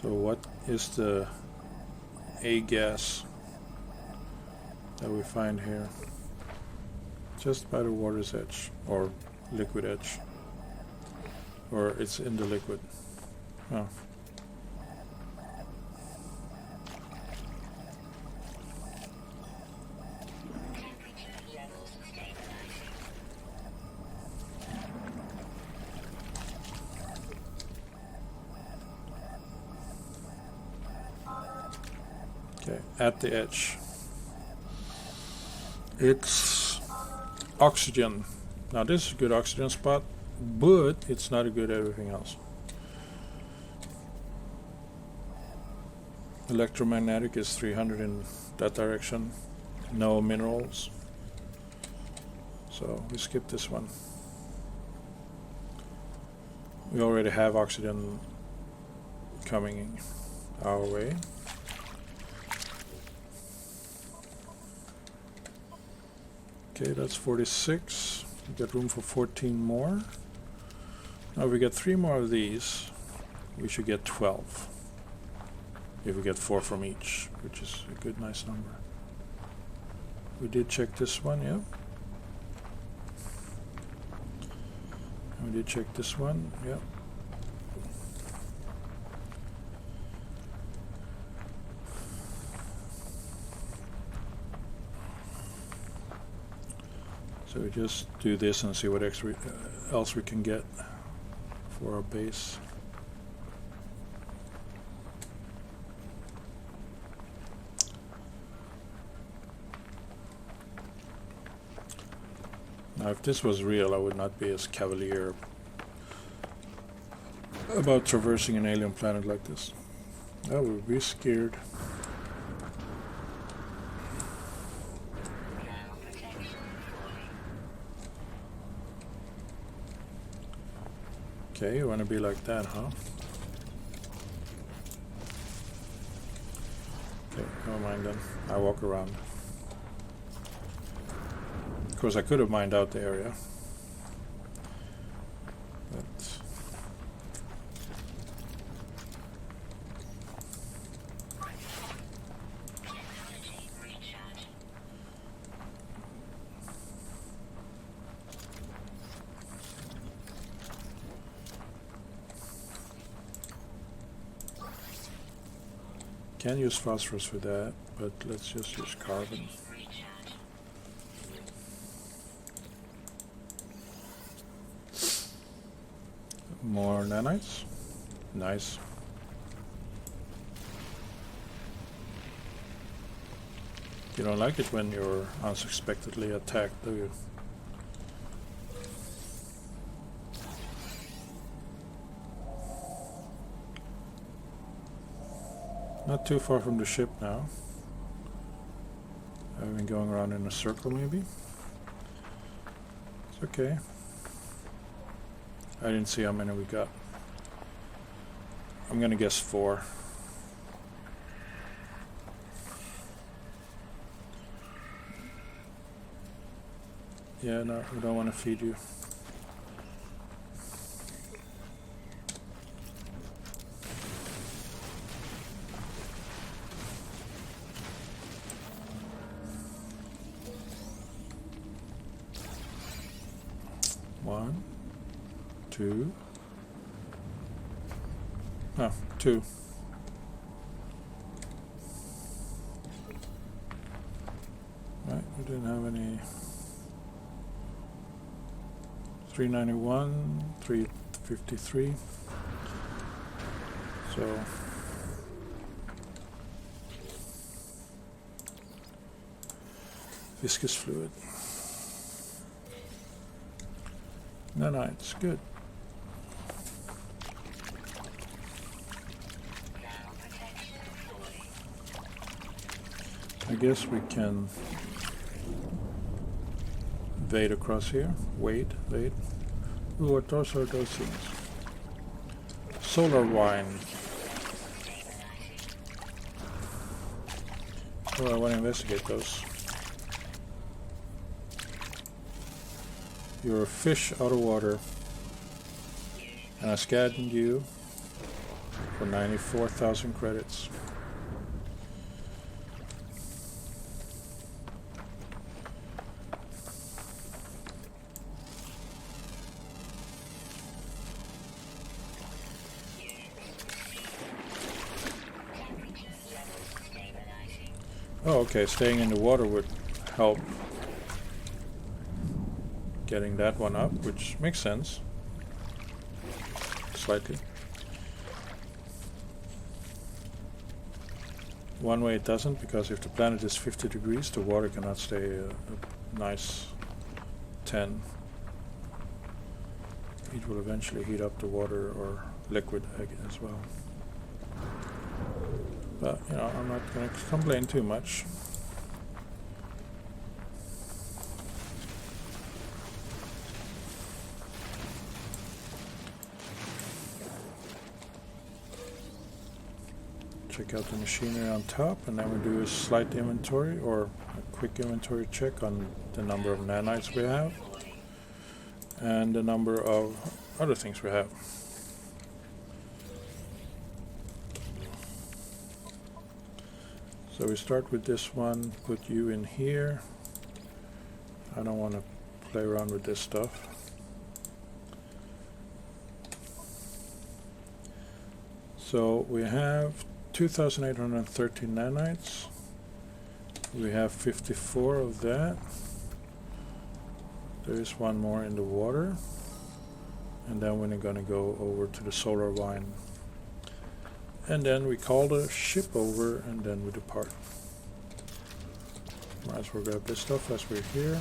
So what is the A gas that we find here? Just by the water's edge, or liquid edge. Or it's in the liquid. Oh. Okay, at the edge. It's oxygen. Now this is a good oxygen spot, but it's not a good everything else. Electromagnetic is 300 in that direction. No minerals. So we skip this one. We already have oxygen coming our way. Okay, that's 46. We got room for 14 more. Now if we get 3 more of these, we should get 12. If we get 4 from each, which is a good, nice number. We did check this one, yeah. And we did check this one, yeah. So we just do this and see what else we can get for our base. Now if this was real, I would not be as cavalier about traversing an alien planet like this. I would be scared. Okay, you want to be like that, huh? Okay, never mind then. I walk around. Of course, I could have mined out the area. But can use phosphorus for that, but let's just use carbon. More nanites. Nice. You don't like it when you're unsuspectedly attacked, do you? Not too far from the ship now. I've been going around in a circle maybe. It's okay. I didn't see how many we got. I'm gonna guess 4. Yeah, no, we don't want to feed you. One, 2. Oh, 2. Right, we didn't have any. 391, 353. So viscous fluid. No, it's good. I guess we can wade across here. Wade. Ooh, what those are those things? Solar wine. Oh, I want to investigate those. You're a fish out of water, and I scanned you for 94,000 credits. Oh, okay, staying in the water would help getting that one up, which makes sense. Slightly. One way it doesn't, because if the planet is 50 degrees, the water cannot stay a nice 10. It will eventually heat up the water or liquid as well. But, you know, I'm not going to complain too much. Check out the machinery on top, and then we do a slight inventory or a quick inventory check on the number of nanites we have and the number of other things we have. So we start with this one, put you in here. I don't want to play around with this stuff. So we have 2,813 nanites. We have 54 of that. There is one more in the water. And then we're going to go over to the solar wine. And then we call the ship over, and then we depart. Might as well grab this stuff as we're here.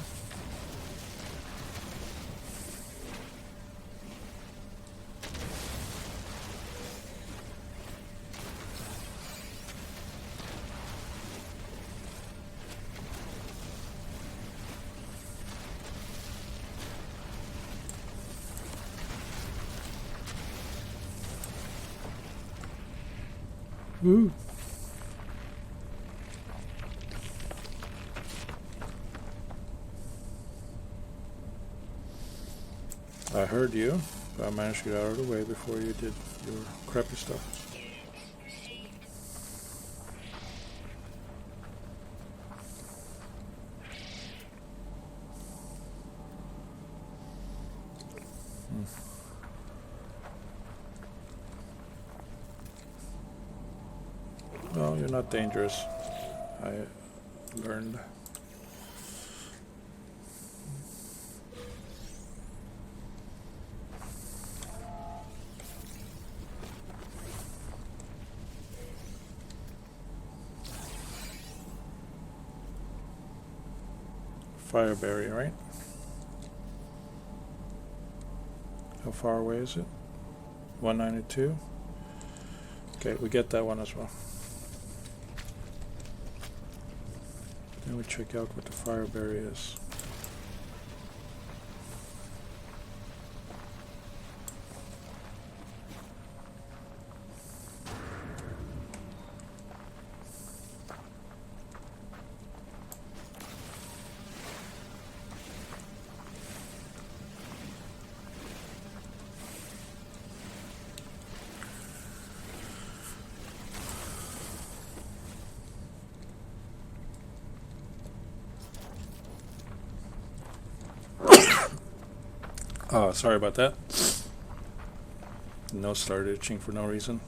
Woo. I heard you, but I managed to get out of the way before you did your crappy stuff. No, you're not dangerous. I learned. Fireberry, right? How far away is it? 192? Okay, we get that one as well. Then we check out what the fireberry is. Oh, sorry about that. Nose started itching for no reason.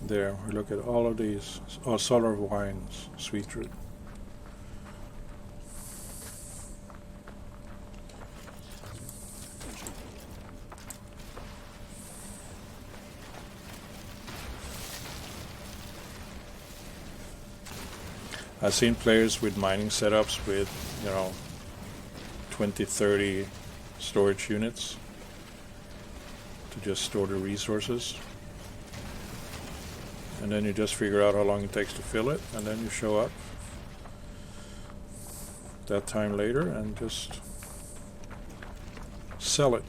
There, we look at all of these. Oh, solar wines, sweet root. I've seen players with mining setups with, 20, 30 storage units to just store the resources. And then you just figure out how long it takes to fill it, and then you show up that time later and just sell it.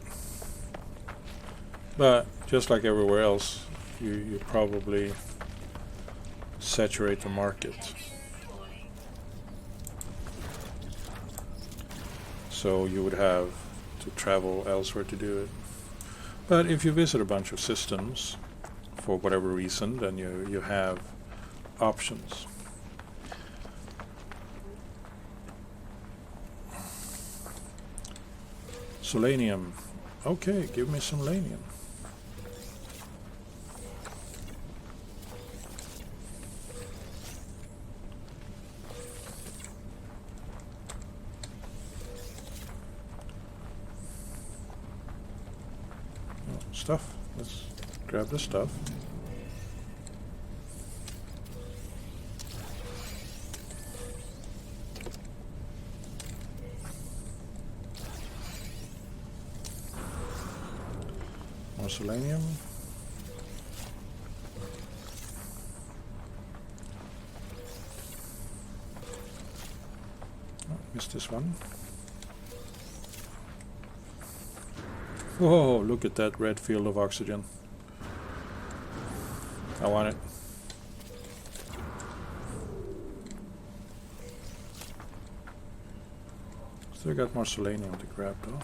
But just like everywhere else, you probably saturate the market. So you would have to travel elsewhere to do it. But if you visit a bunch of systems, for whatever reason, then you have options. Selenium. Okay, give me some selenium. Stuff. Let's grab the stuff. More selenium. Oh, missed this one. Whoa, look at that red field of oxygen. I want it. Still got more selenium to grab though.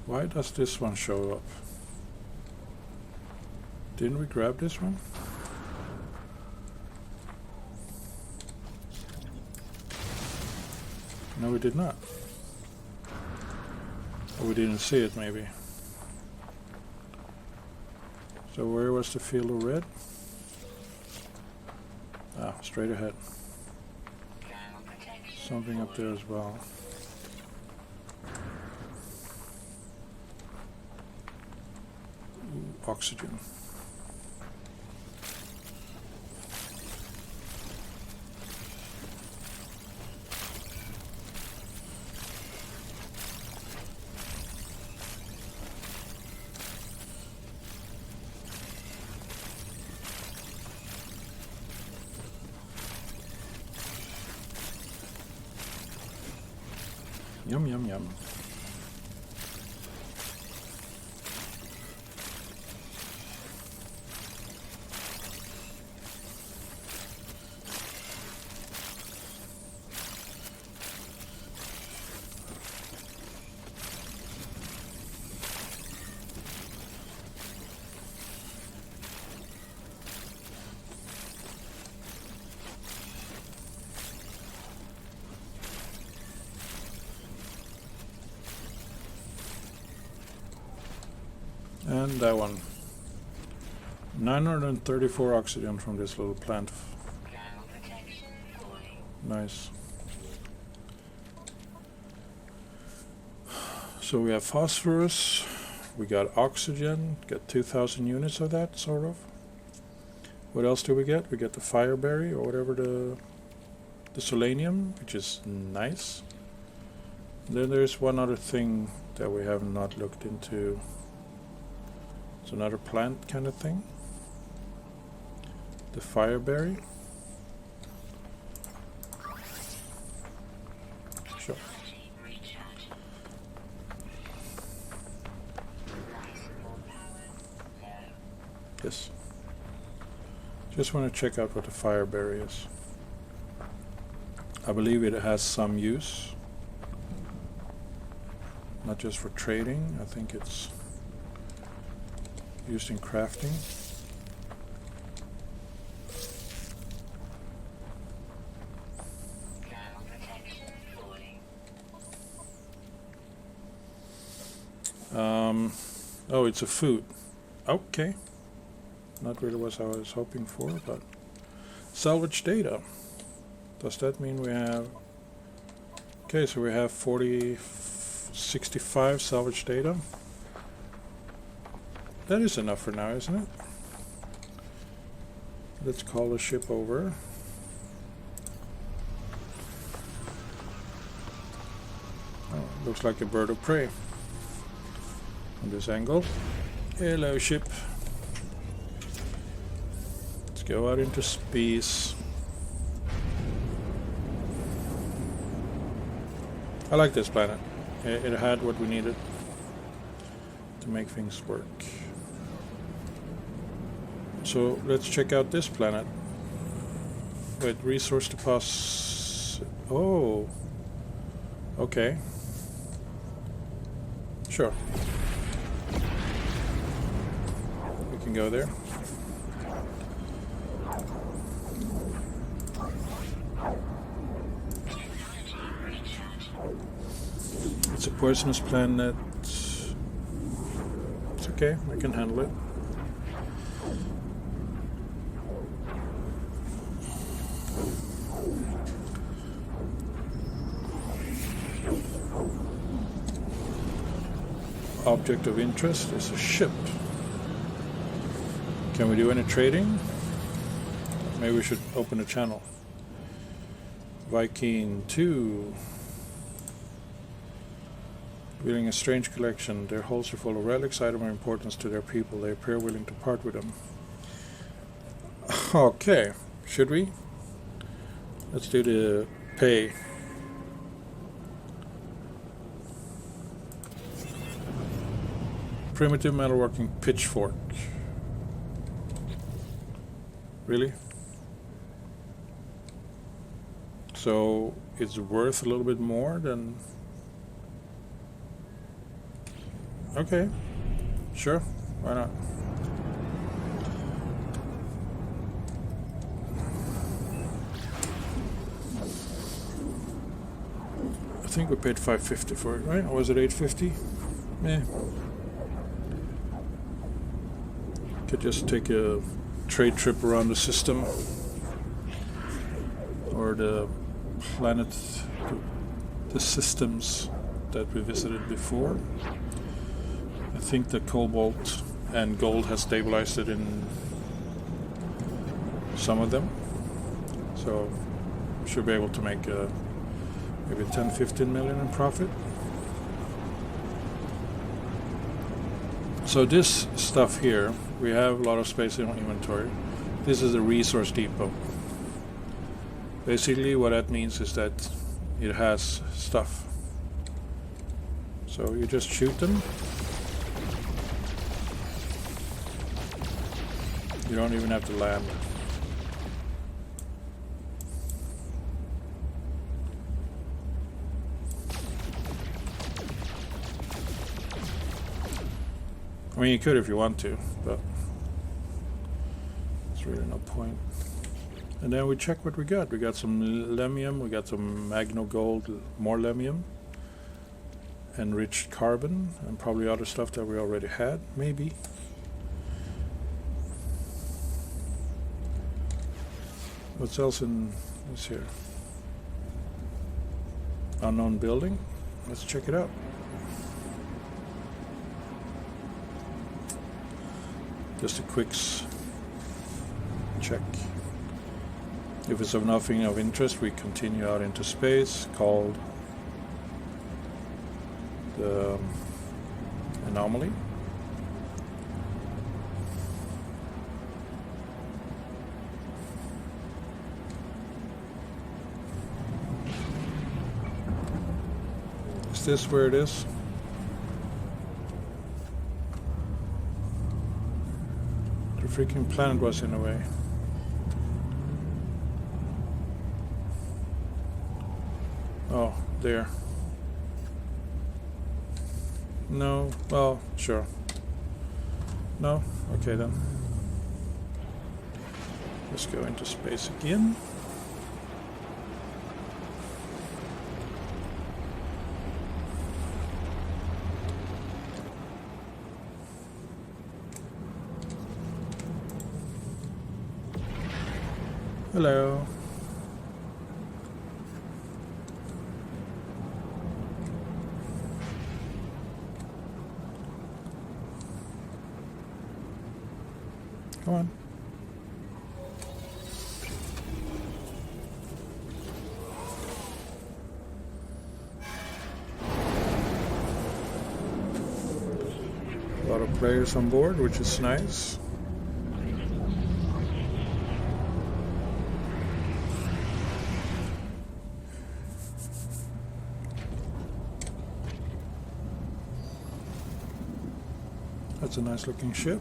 Why does this one show up? Didn't we grab this one? No, we did not. Or we didn't see it, maybe. So where was the field of red? Ah, straight ahead. Something up there as well. Oxygen. Yum, yum, yum. And that one. 934 oxygen from this little plant. Nice. So we have phosphorus, we got oxygen, got 2,000 units of that, sort of. What else do we get? We get the fireberry, or whatever, the selenium, which is nice. Then there's one other thing that we have not looked into. It's another plant kind of thing. The fireberry. Sure. Yes. Just want to check out what the fireberry is. I believe it has some use. Not just for trading, I think it's used in crafting. Oh, it's a food. Okay. Not really what I was hoping for, but salvage data. Does that mean we have... Okay, so we have 65 salvage data. That is enough for now, isn't it? Let's call the ship over. Oh, looks like a bird of prey. On this angle. Hello, ship. Let's go out into space. I like this planet. It had what we needed to make things work. So let's check out this planet. With resource deposits. Oh. Okay. Sure. We can go there. It's a poisonous planet. It's okay, I can handle it. Object of interest is a ship. Can we do any trading? Maybe we should open a channel. Viking 2. Revealing a strange collection. Their holds are full of relics, items of importance to their people. They appear willing to part with them. Okay, should we? Let's do the pay. Primitive metalworking pitchfork. Really? So it's worth a little bit more than... Okay, sure, why not? I think we paid $550 for it, right? Or was it $850? Meh. Could just take a trade trip around the system or the planet, the systems that we visited before. I think the cobalt and gold has stabilized it in some of them, so we should be able to make maybe 10-15 million in profit. So this stuff here, we have a lot of space in our inventory. This is a resource depot. Basically what that means is that it has stuff. So you just shoot them. You don't even have to land. I mean, you could if you want to, but there's really no point. And then we check what we got. We got some lemium, we got some magno gold, more lemium, enriched carbon, and probably other stuff that we already had, maybe. What's else in this here? Unknown building. Let's check it out. Just a quick check. If it's of nothing of interest, we continue out into space, called the anomaly. Is this where it is? The freaking planet was in a way. Oh, there. No, well, sure. No? Okay then. Let's go into space again. Hello. Come on. A lot of players on board, which is nice. That's a nice looking ship.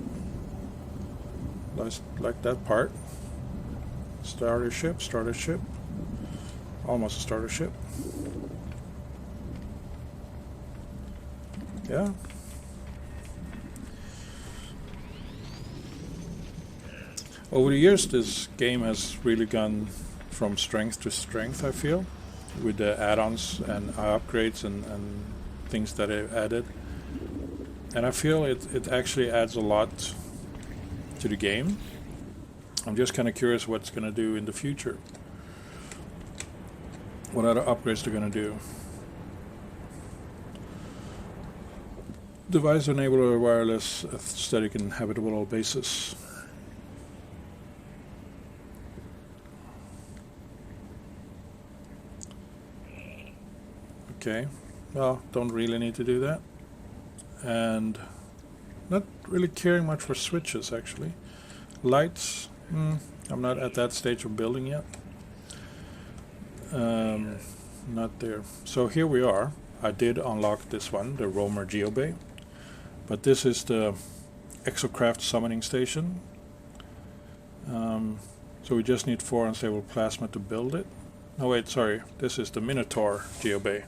Like that part. Starter ship. Almost a starter ship. Yeah. Over the years, this game has really gone from strength to strength, I feel, with the add-ons and upgrades and things that they've added. And I feel it actually adds a lot to the game. I'm just kind of curious what it's going to do in the future. What other upgrades they're going to do. Device enable a wireless aesthetic and habitable basis. Okay, well, don't really need to do that. And not really caring much for switches, actually. Lights, I'm not at that stage of building yet. Not there. So here we are. I did unlock this one, the Roamer Geobay. But this is the Exocraft summoning station. So we just need 4 unstable plasma to build it. No, wait, sorry. This is the Minotaur Geobay.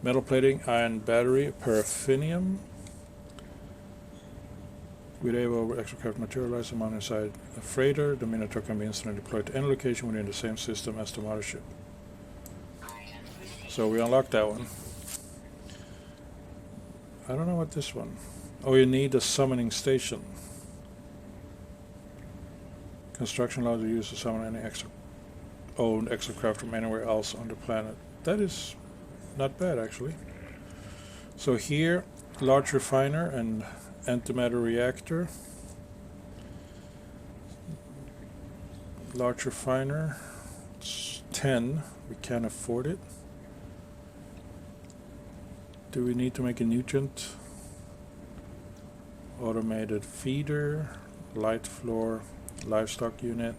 Metal plating, iron battery, paraffinium. With able over Exocraft materialize amount inside a freighter, the Minotaur can be instantly deployed to any location within the same system as the mothership. So we unlocked that one. I don't know what this one. Oh, you need a summoning station. Construction allows you to use to summon any owned Exocraft from anywhere else on the planet. That is not bad, actually. So here, large refiner and antimatter reactor. Large refiner, it's 10, we can't afford it. Do we need to make a nutrient? Automated feeder, light floor, livestock unit,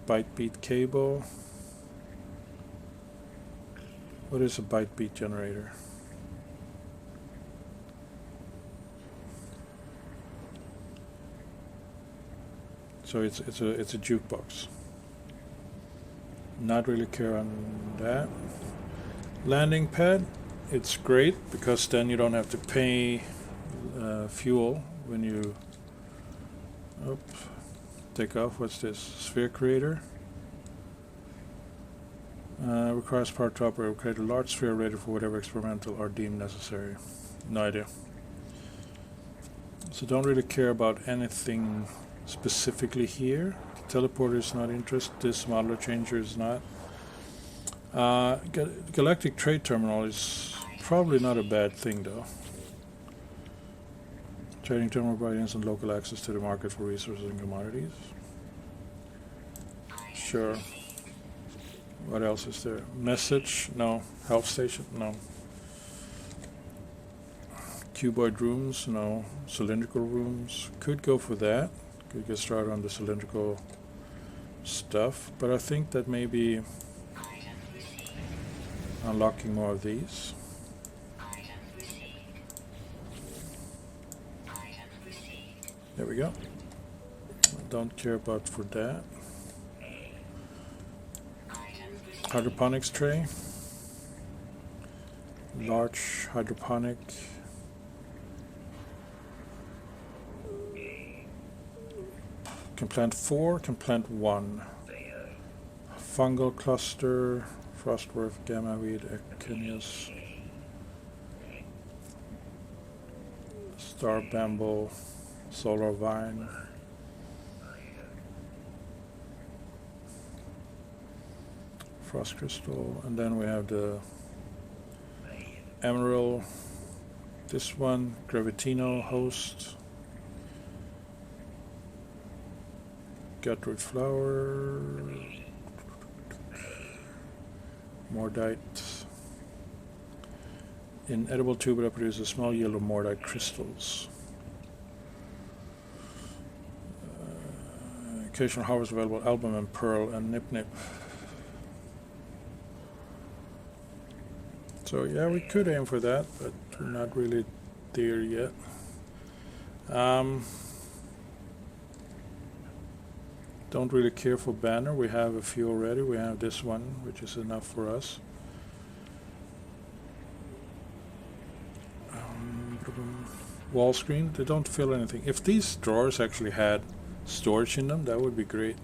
byte beat cable. What is a byte beat generator? So it's a jukebox. Not really care on that. Landing pad, it's great because then you don't have to pay fuel when you take off. What's this? Sphere creator. Requires power to operate. Create a large sphere ready for whatever experimental or deemed necessary. No idea. So don't really care about anything specifically here. The teleporter is not interested. This modeler changer is not. Galactic trade terminal is probably not a bad thing though. Trading terminal provides instant local access to the market for resources and commodities. Sure. What else is there? Message? No. Health station? No. Cuboid rooms? No. Cylindrical rooms? Could go for that. Could get started on the cylindrical stuff. But I think that maybe unlocking more of these. There we go. Don't care about for that. Hydroponics tray. Large hydroponic. Can plant 4, can plant 1. Fungal cluster, frostworth, gamma weed, echinus, star bamble, solar vine. Frost crystal, and then we have the emerald, this one, gravitino host, gutroot flower, mordite. Inedible tuber that produces a small yield of mordite crystals. Occasional harvest available album and pearl and nip nip. So yeah, we could aim for that, but we're not really there yet. Don't really care for banner. We have a few already. We have this one, which is enough for us. Wall screen, they don't fill anything. If these drawers actually had storage in them, that would be great.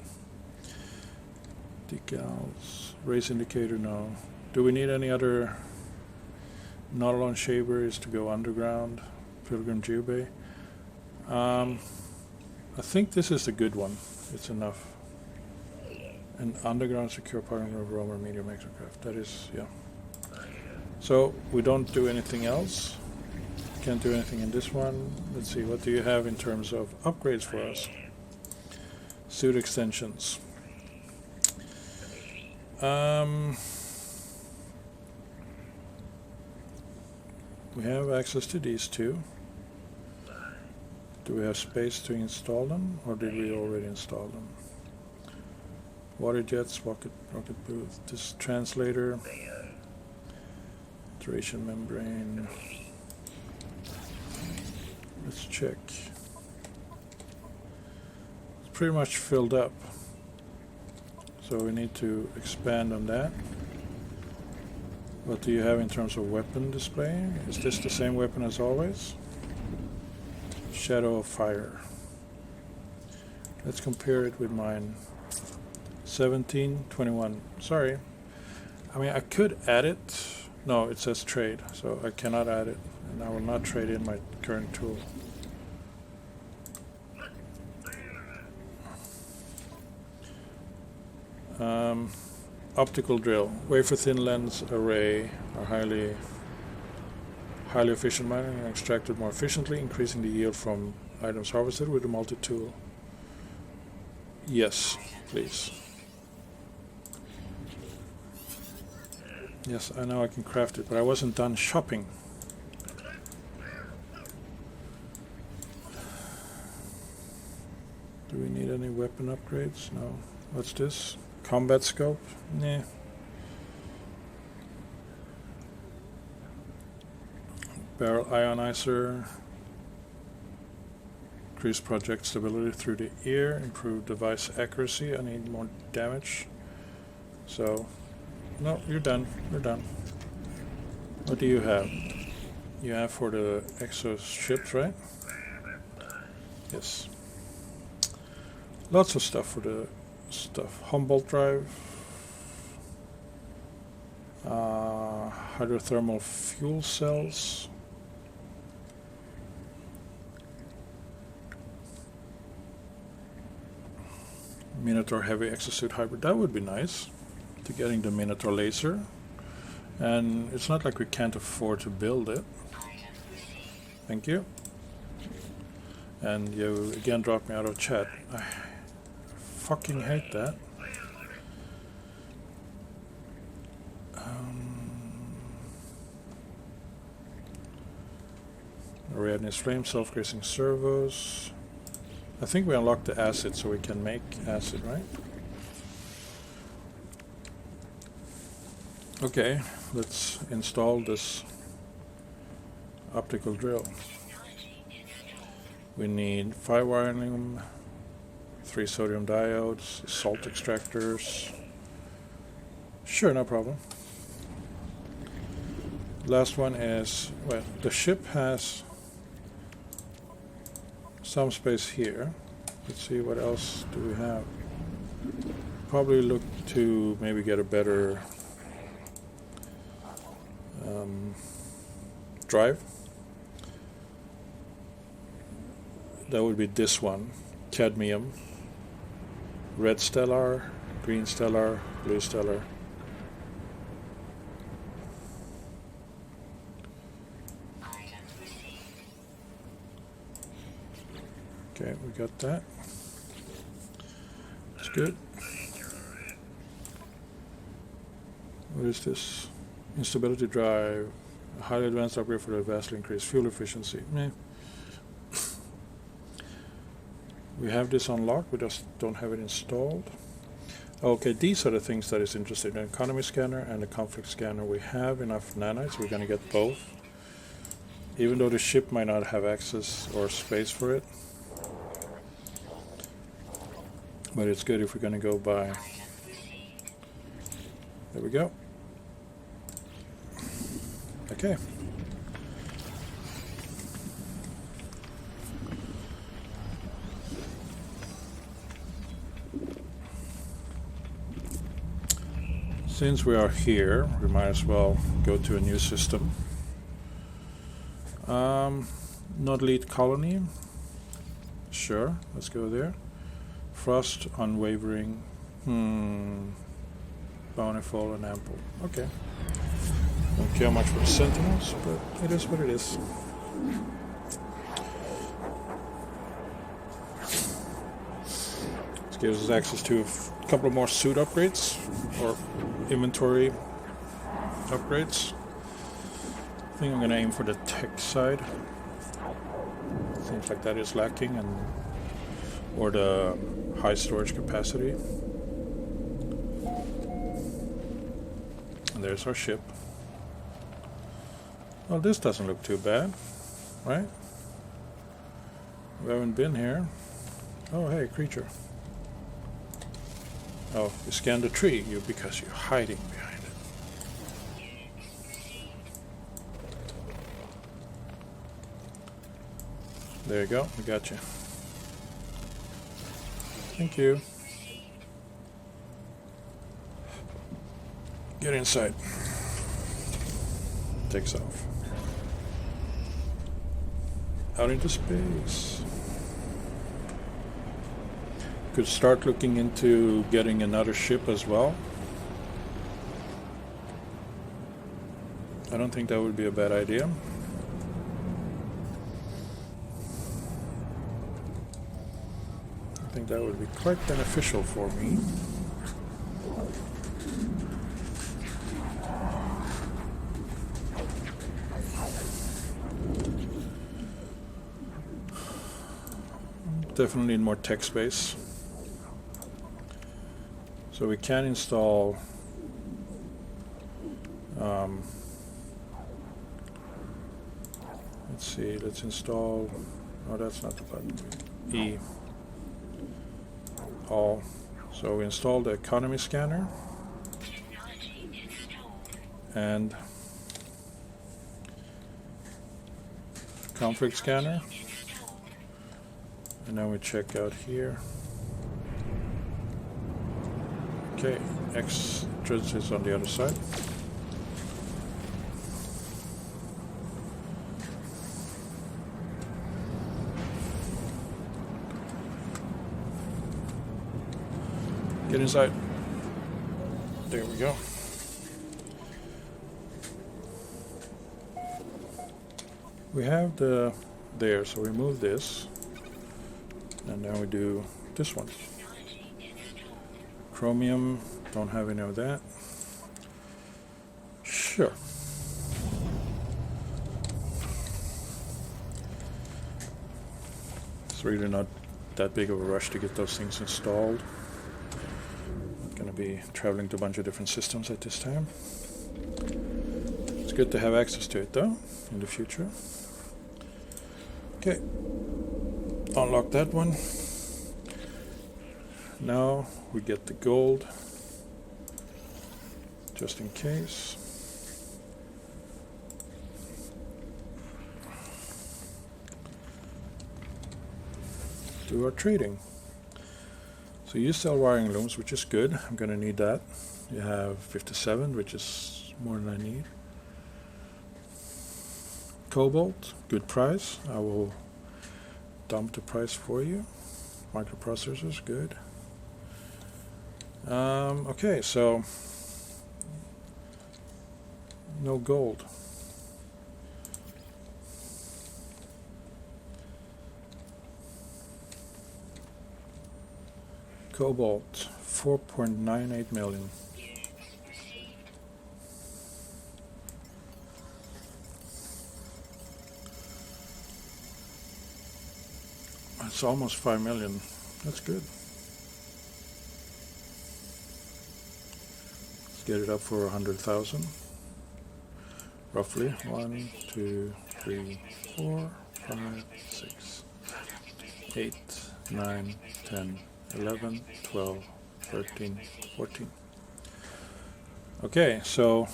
Decals, race indicator, no. Do we need any other Nautilon shavers to go underground? Pilgrim Geobay. I think this is the good one. It's enough. An underground secure partner of roamer medium exocraft. That is, yeah. So we don't do anything else. Can't do anything in this one. Let's see, what do you have in terms of upgrades for us? Suit extensions. We have access to these two. Do we have space to install them, or did we already install them? Water jets, rocket booth, this translator, iteration membrane. Let's check. It's pretty much filled up, so we need to expand on that. What do you have in terms of weapon display? Is this the same weapon as always? Shadow of Fire. Let's compare it with mine. 17, 21. Sorry. I mean, I could add it. No, it says trade, so I cannot add it. And I will not trade in my current tool. Optical drill. Wafer thin lens array are highly efficient mining and extracted more efficiently, increasing the yield from items harvested with a multi-tool. Yes, please. Yes, I know I can craft it, but I wasn't done shopping. Do we need any weapon upgrades? No. What's this? Combat scope? Nah. Barrel ionizer. Increase project stability through the ear. Improve device accuracy. I need more damage. So, no, you're done. You're done. What do you have? You have for the exo ships, right? Yes. Lots of stuff for the stuff. Humboldt drive. Hydrothermal fuel cells. Minotaur heavy exosuit hybrid. That would be nice. To getting the Minotaur laser. And it's not like we can't afford to build it. Thank you. And you again dropped me out of chat. I fucking hate that. Readiness flame, self-grazing servos. I think we unlocked the acid so we can make acid, right? Okay, let's install this optical drill. We need 5 wiring, 3 sodium diodes, salt extractors. Sure, no problem. Last one is, well, the ship has some space here. Let's see, what else do we have? Probably look to maybe get a better drive. That would be this one. Cadmium. Red stellar, green stellar, blue stellar. Okay, we got that. That's good. What is this? Instability drive. A highly advanced upgrade for the vastly increased fuel efficiency. Meh. We have this unlocked, we just don't have it installed. Okay, these are the things that is interesting. The economy scanner and the conflict scanner. We have enough nanites, we're going to get both. Even though the ship might not have access or space for it. But it's good if we're going to go by. There we go. Okay. Since we are here, we might as well go to a new system. Not lead colony. Sure, let's go there. Frost, unwavering. Bountiful and ample. Okay. Don't care much for the sentinels, but it is what it is. This gives us access to a couple of more suit upgrades, or inventory upgrades. I think I'm going to aim for the tech side. Seems like that is lacking, or the high storage capacity. And there's our ship. Well, this doesn't look too bad, right? We haven't been here. Oh, hey, creature. Oh, you scanned the tree, because you're hiding behind it. There you go, we got you. Thank you. Get inside. Takes off. Out into space. Could start looking into getting another ship as well. I don't think that would be a bad idea. I think that would be quite beneficial for me. Definitely need more tech space. So we can install Let's see, let's install, oh that's not the button, E, all. So we installed the economy scanner and config scanner, and then we check out here. Okay, extras is on the other side. Get inside. There we go. We have the there, so we move this, and then we do this one. Chromium, don't have any of that. Sure. It's really not that big of a rush to get those things installed. Gonna be traveling to a bunch of different systems at this time. It's good to have access to it though, in the future. Okay, unlock that one. Now we get the gold, just in case. Do our trading. So you sell wiring looms, which is good. I'm going to need that. You have 57, which is more than I need. Cobalt, good price. I will dump the price for you. Microprocessors, good. Okay, so no gold. Cobalt, 4.98 million. It's almost 5 million. That's good. Let's get it up for 100,000. Roughly 1, 2, 3, 4, 5, 6, 8, 9, 10, 11, 12, 13, 14. Okay, so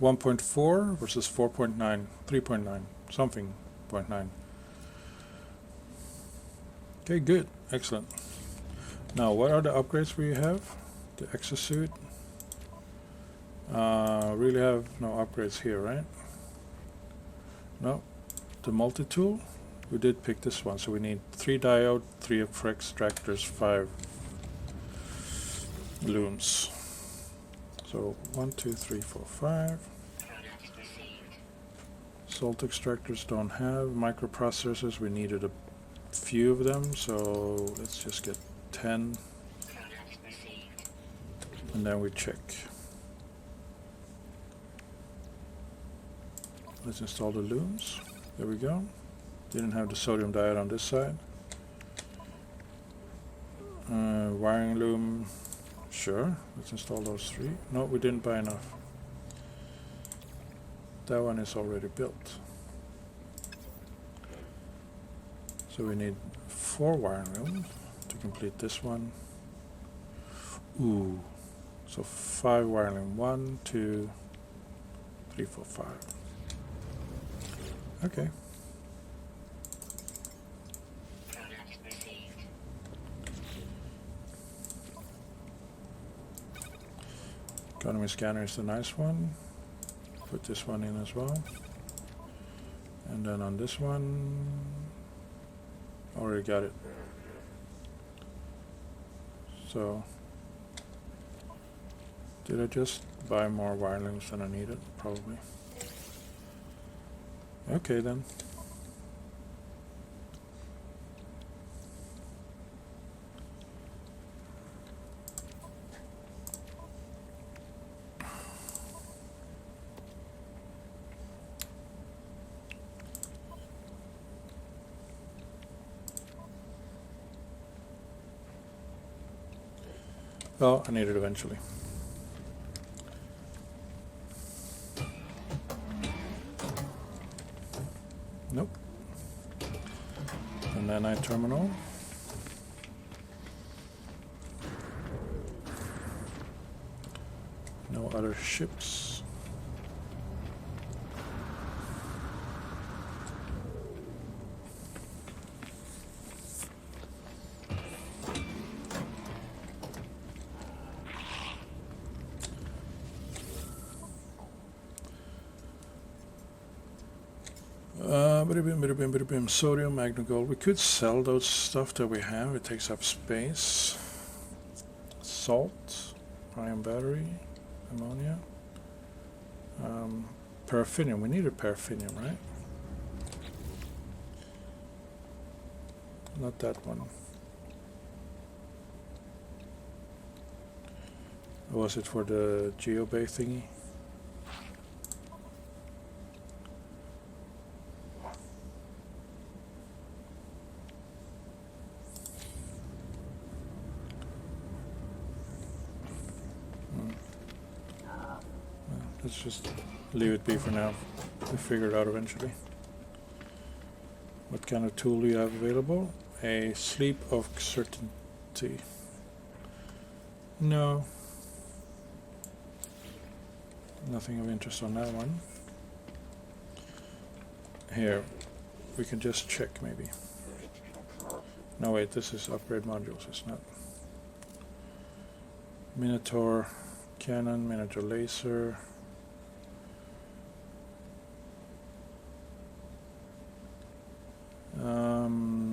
1.4 versus 4.9, 3.9, something 0.9. Okay, good, excellent. Now, what are the upgrades we have? The exosuit. Really have no upgrades here, right? No. The multi-tool. We did pick this one, so we need 3 diode, 3 extractors, 5 looms. So 1, 2, 3, 4, 5. Salt extractors don't have. Microprocessors, we needed a few of them, so let's just get 10. And then we check. Let's install the looms. There we go. Didn't have the sodium diode on this side. Wiring loom, sure. Let's install those 3. No, we didn't buy enough. That one is already built. So we need 4 wiring loom to complete this one. Ooh, so 5 wiring loom. 1, 2, 3, 4, 5. Okay. Economy scanner is the nice one. Put this one in as well. And then on this one, already got it. So, did I just buy more wirelings than I needed? Probably. Okay then. Well, I need it eventually. Nope. And then I terminal. No other ships. Sodium, magna gold. We could sell those stuff that we have. It takes up space. Salt, iron battery, ammonia, paraffinium. We need a paraffinium, right? Not that one. Or was it for the geobay thingy? Let's just leave it be for now. We'll figure it out eventually. What kind of tool do you have available? A sleep of certainty. No. Nothing of interest on that one. Here, we can just check maybe. No wait, this is upgrade modules, it's not. Minotaur cannon, Minotaur laser.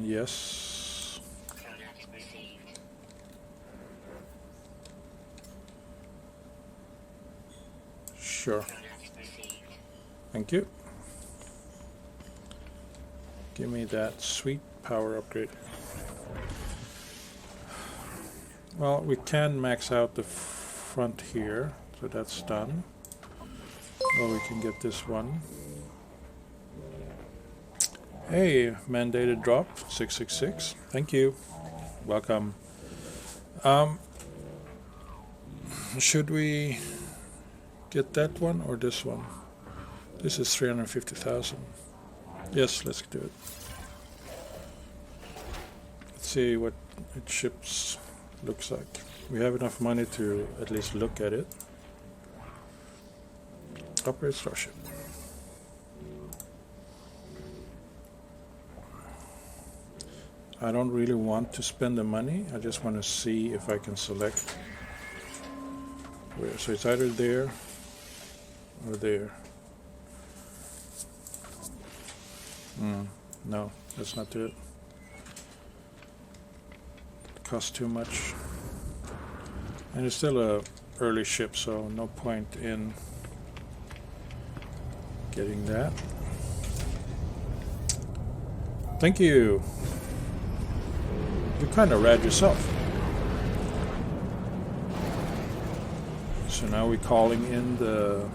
Yes. Sure. Thank you. Give me that sweet power upgrade. Well, we can max out the front here, so that's done. Or we can get this one. Hey, mandated drop 666. Thank you. Welcome. Should we get that one or this one? This is 350,000. Yes, let's do it. Let's see what it ships looks like. We have enough money to at least look at it. Operate starship. I don't really want to spend the money. I just want to see if I can select where. So it's either there or there. No, let's not do it. It costs too much. And it's still a early ship, so no point in getting that. Thank you. You're kind of rad yourself. So now we're calling in the...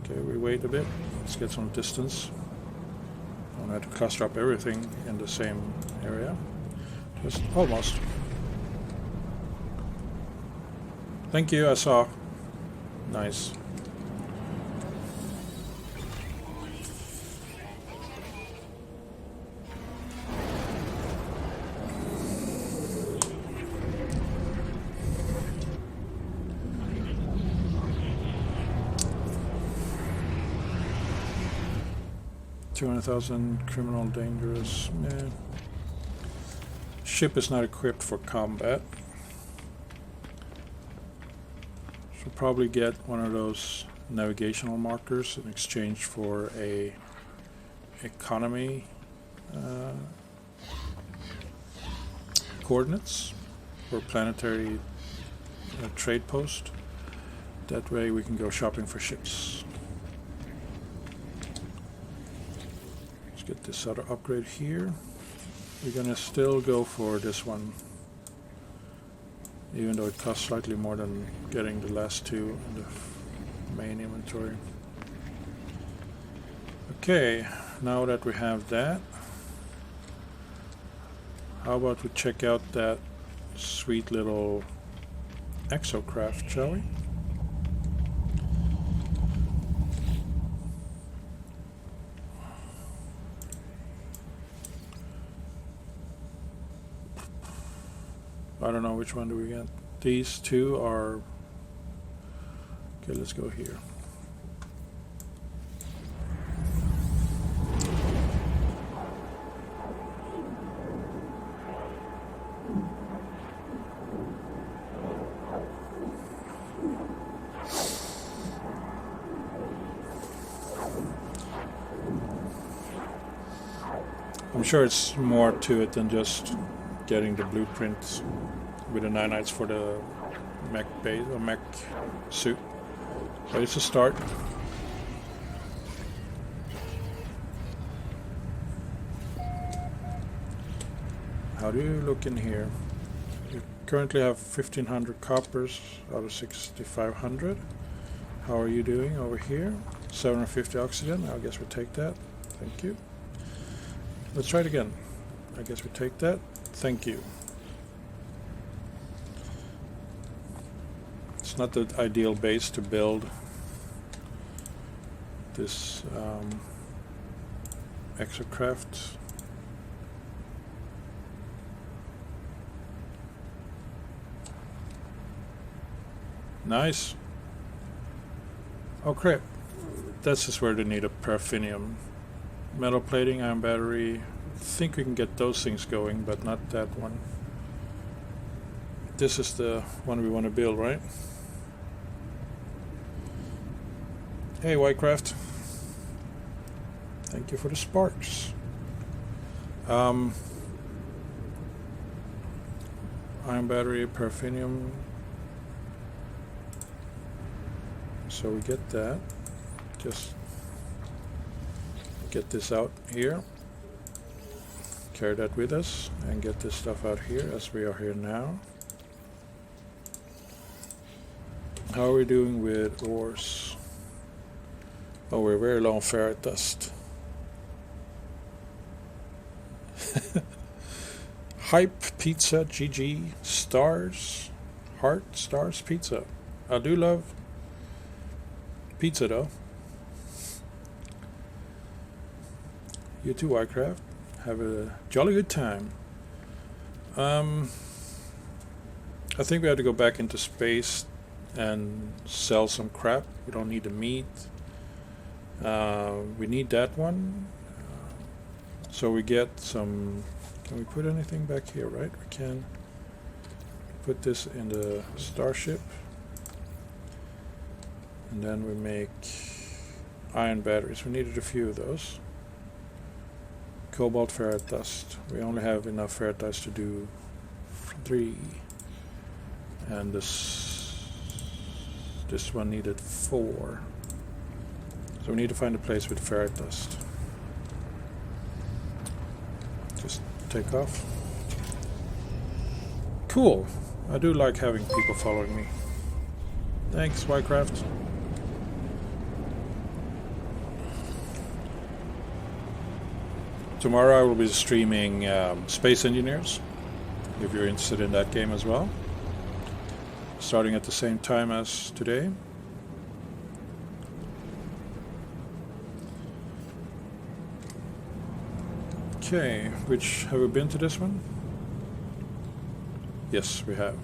Okay, we wait a bit. Let's get some distance. Don't have to cluster up everything in the same area. Just almost. Thank you, I saw. Nice. $200,000 criminal dangerous. Man. Ship is not equipped for combat. Should probably get one of those navigational markers in exchange for a economy coordinates for planetary trade post. That way we can go shopping for ships. Get this other upgrade here. We're gonna still go for this one, even though it costs slightly more than getting the last two in the main inventory. Okay, now that we have that, how about we check out that sweet little exocraft, shall we? I don't know which one do we get. These two are... Okay, let's go here. I'm sure it's more to it than just getting the blueprints with the nanites for the mech base or mech suit. But it's a start. How do you look in here? You currently have 1500 coppers out of 6500. How are you doing over here? 750 oxygen. I guess we take that. Thank you. Let's try it again. I guess we take that. Thank you. It's not the ideal base to build this exocraft. Nice. Oh crap. This is where they need a paraffinium. Metal plating, iron battery. I think we can get those things going, but not that one. This is the one we want to build, right? Hey, Whitecraft. Thank you for the sparks. Iron battery, paraffinium. So we get that. Just get this out here. Carry that with us and get this stuff out here as we are here now. How are we doing with ores? Oh, we're very low on ferrite dust. Hype pizza, GG, stars, heart, stars, pizza. I do love pizza though. You too, Whitecraft. Have a jolly good time. I think we have to go back into space and sell some crap. We don't need the meat. We need that one. So we get some... Can we put anything back here, right? We can put this in the starship. And then we make iron batteries. We needed a few of those. Cobalt ferrite dust. We only have enough ferrite dust to do 3. And this one needed 4. So we need to find a place with ferrite dust. Just take off. Cool. I do like having people following me. Thanks, Whitecraft. Tomorrow I will be streaming Space Engineers, if you're interested in that game as well. Starting at the same time as today. Okay, have we been to this one? Yes, we have.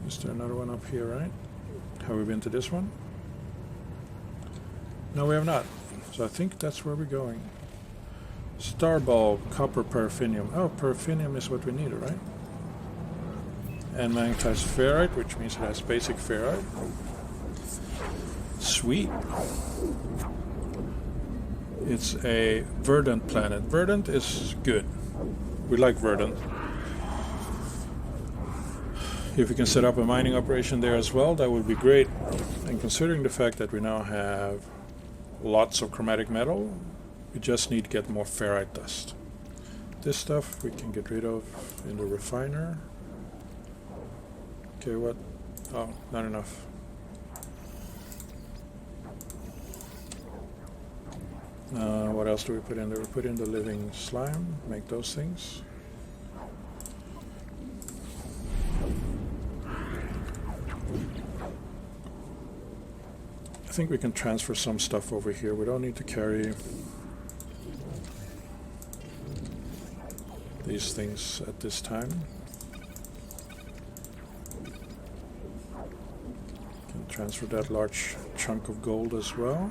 Is there another one up here, right? Have we been to this one? No, we have not. So I think that's where we're going. Starball, copper, paraffinium. Oh, paraffinium is what we need, right? And magnetized ferrite, which means it has basic ferrite. Sweet. It's a verdant planet. Verdant is good. We like verdant. If we can set up a mining operation there as well, that would be great. And considering the fact that we now have lots of chromatic metal, we just need to get more ferrite dust. This stuff we can get rid of in the refiner. Okay, what? Oh, not enough. What else do we put in there? We put in the living slime, make those things. I think we can transfer some stuff over here. We don't need to carry these things at this time. transfer that large chunk of gold as well.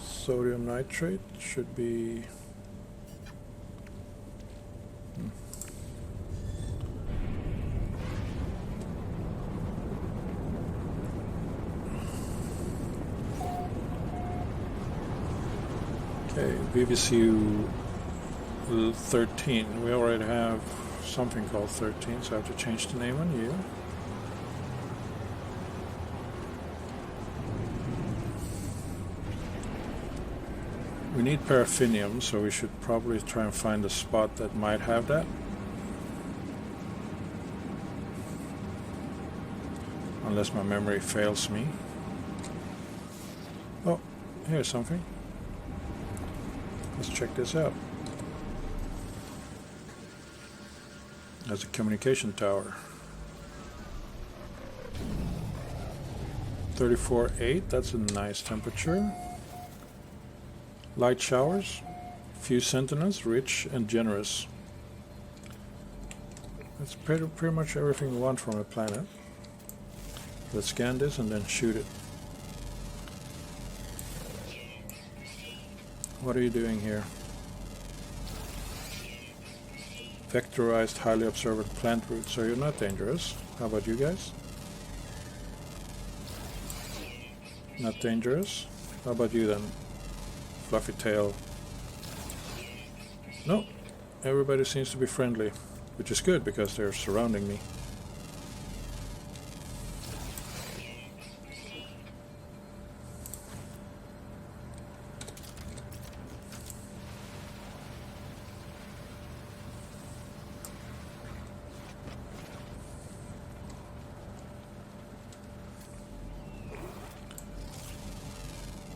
Sodium nitrate should be... Okay, VVCU 13. We already have something called 13, so I have to change the name on you. We need paraffinium, so we should probably try and find a spot that might have that. Unless my memory fails me. Oh, here's something. Let's check this out. There's a communication tower. 34.8, that's a nice temperature. Light showers, few sentinels, rich and generous. That's pretty much everything we want from a planet. Let's scan this and then shoot it. What are you doing here? Vectorized, highly observant plant roots, so you're not dangerous. How about you guys? Not dangerous? How about you then? Fluffy tail. No, everybody seems to be friendly, which is good because they're surrounding me.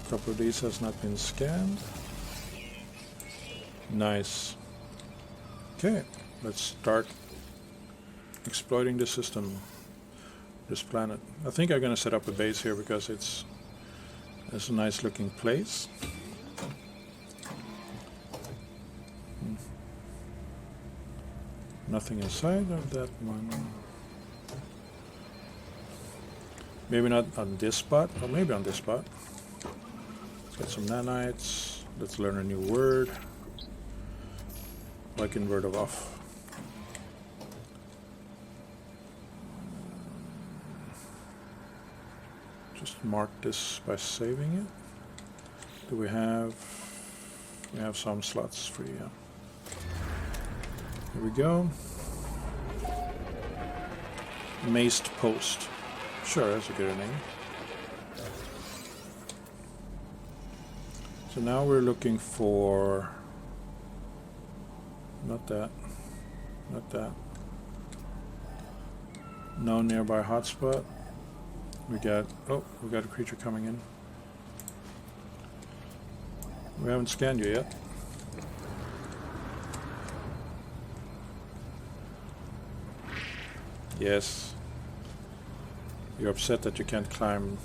A couple of these has not been scanned. Nice. Okay, let's start exploiting the system, this planet. I think I'm gonna set up a base here because it's a nice looking place. Nothing inside of that one. Maybe not on this spot, or maybe on this spot. Let's get some nanites. Let's learn a new word. Like in word of off. Just mark this by saving it. Do we have some slots free? Yeah. Here we go. Maced post. Sure, that's a good name. So now we're looking for not that. No nearby hotspot. We got a creature coming in. We haven't scanned you yet. Yes. You're upset that you can't climb.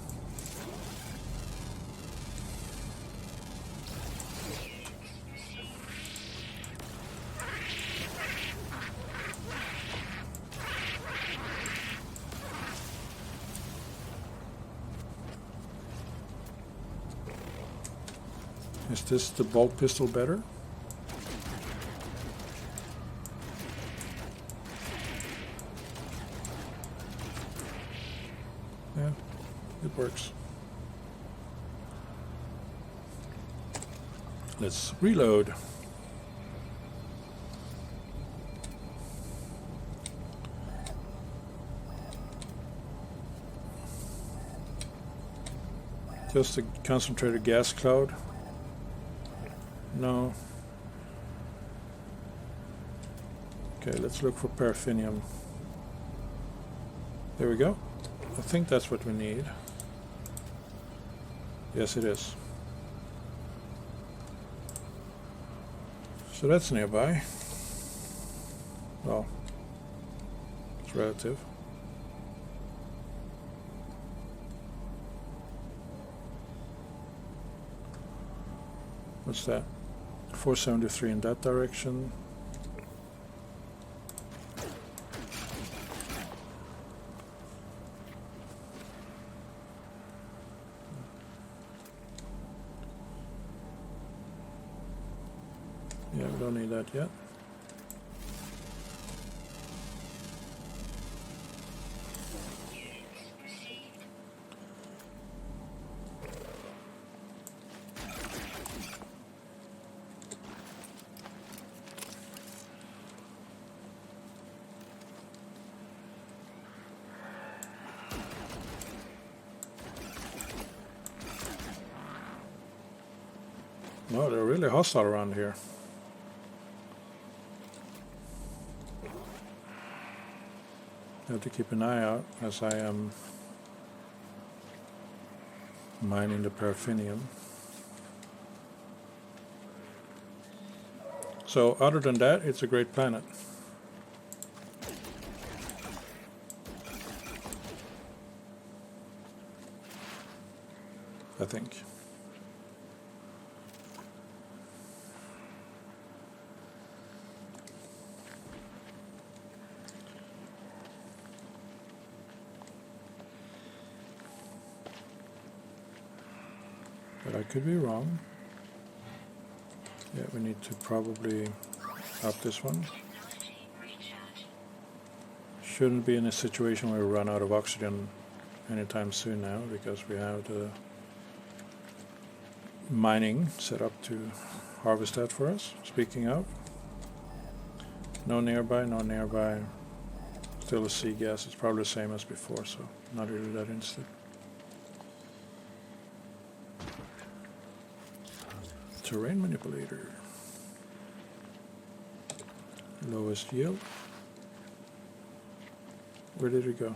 Is this the bolt pistol better? Yeah, it works. Let's reload. Just a concentrated gas cloud. No. Okay, let's look for paraffinium. There we go. I think that's what we need. Yes, it is. So that's nearby. Well, it's relative. What's that? 473 in that direction. need that yet. No, they're really hostile around here. I have to keep an eye out as I am mining the paraffinium. So other than that, it's a great planet. I think. But I could be wrong. Yeah, we need to probably up this one. Shouldn't be in a situation where we run out of oxygen anytime soon now, because we have the mining set up to harvest that for us. Speaking of, no nearby, no nearby. Still a sea gas. It's probably the same as before, so not really that interested. Terrain manipulator. Lowest yield. Where did it go?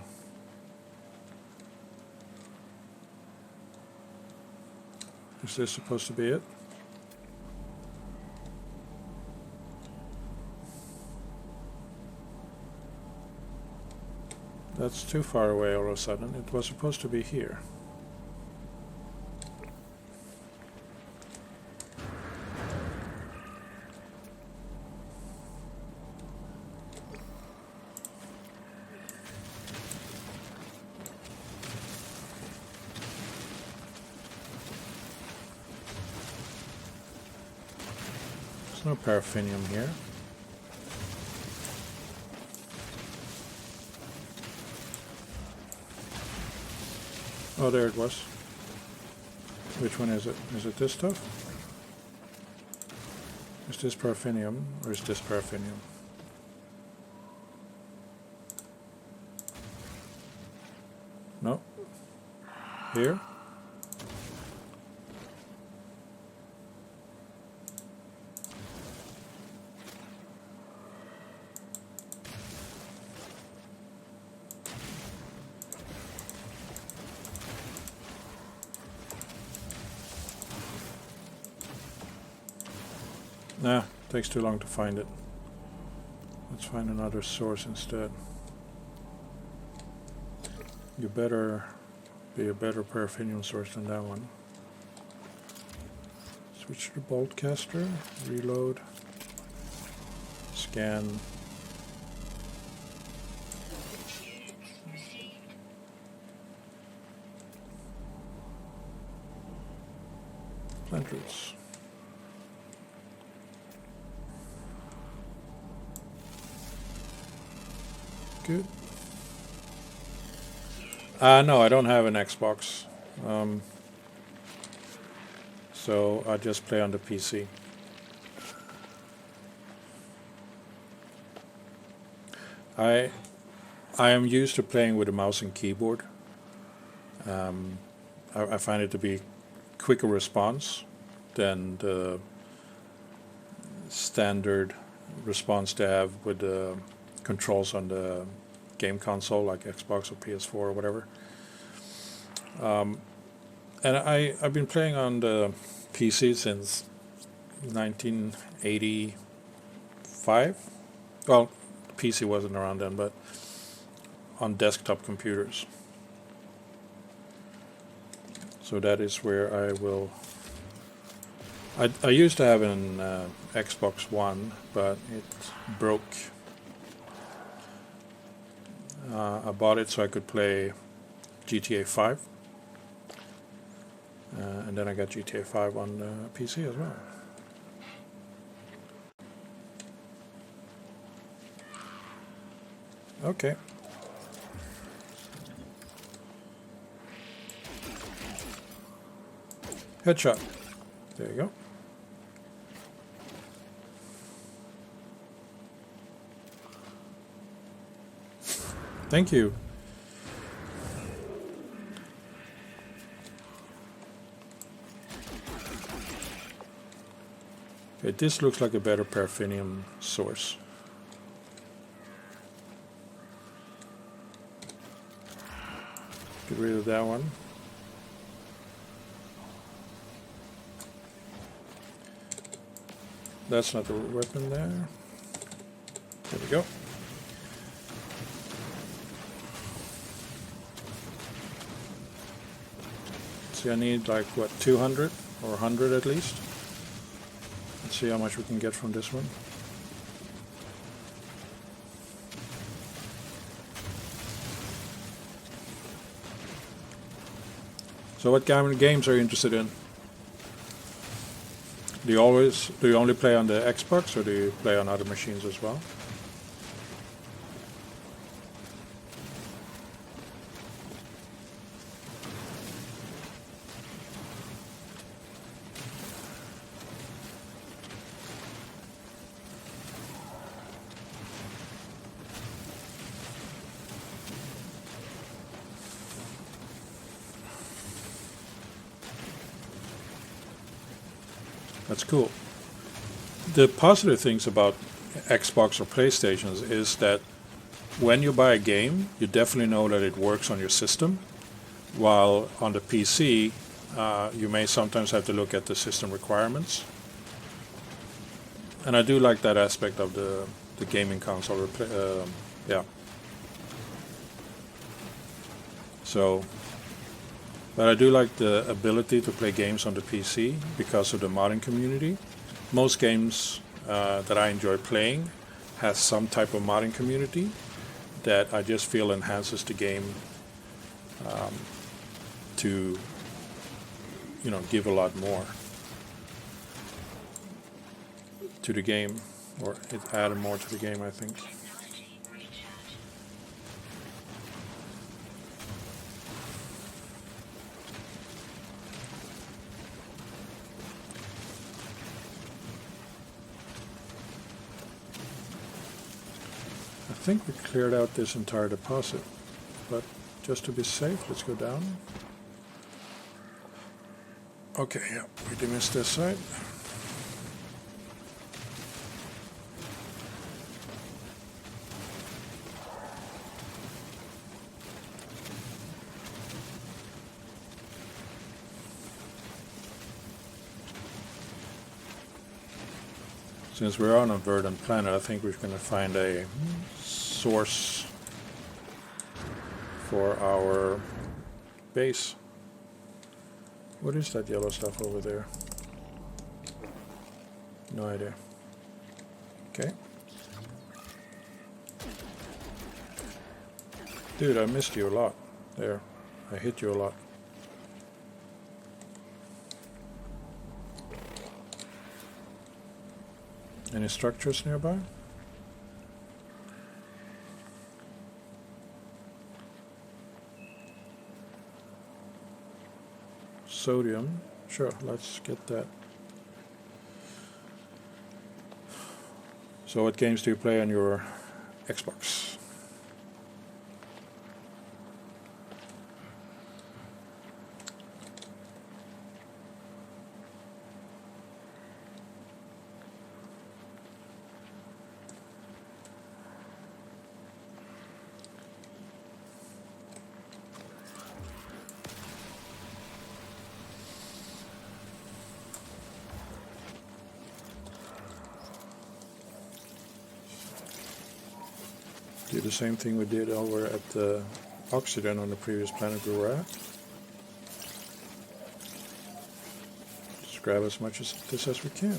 Is this supposed to be it? That's too far away all of a sudden. It was supposed to be here. There's no paraffinium here. Oh, there it was. Which one is it? Is it this stuff? Is this paraffinium or is this paraffinium? No. Here? Nah, takes too long to find it. Let's find another source instead. You better be a better paraffinium source than that one. Switch to the bolt caster, reload, scan. Plant roots. Good. No, I don't have an Xbox. So I just play on the PC. I am used to playing with a mouse and keyboard. I find it to be quicker response than the standard response they have with the controls on the game console like Xbox or PS4 or whatever. And I've been playing on the PC since 1985. Well, PC wasn't around then, but on desktop computers. So that is where I will... I used to have an Xbox One, but it broke. I bought it so I could play GTA 5. And then I got GTA 5 on the PC as well. Okay. Headshot. There you go. Thank you. Okay, this looks like a better paraffinium source. Get rid of that one. That's not the weapon there. There we go. See, I need like, what, 200 or 100 at least? Let's see how much we can get from this one. So what kind of games are you interested in? Do you only play on the Xbox, or do you play on other machines as well? That's cool. The positive things about Xbox or PlayStations is that when you buy a game, you definitely know that it works on your system, while on the PC, you may sometimes have to look at the system requirements. And I do like that aspect of the gaming console. Yeah. So, but I do like the ability to play games on the PC because of the modding community. Most games that I enjoy playing has some type of modding community that I just feel enhances the game to, give a lot more to the game, or it added more to the game, I think. I think we cleared out this entire deposit, but just to be safe, let's go down. Okay, yeah, we did miss this side. Since we're on a verdant planet, I think we're going to find a source for our base. What is that yellow stuff over there? No idea. Okay. Dude, I missed you a lot. There. I hit you a lot. Any structures nearby? Sodium. Sure, let's get that. So what games do you play on your Xbox? Do the same thing we did over at the Oxygen on the previous planet we were at. Just grab as much of this as we can.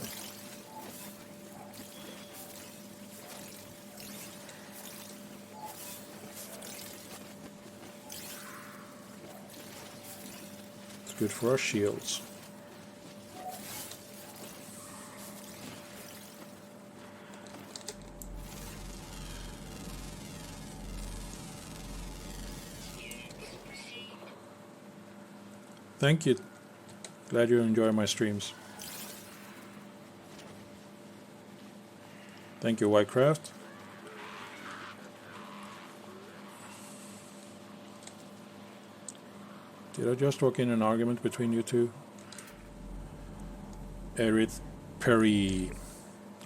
It's good for our shields. Thank you. Glad you enjoy my streams. Thank you, Whitecraft. Did I just walk in an argument between you two? Erith Perry,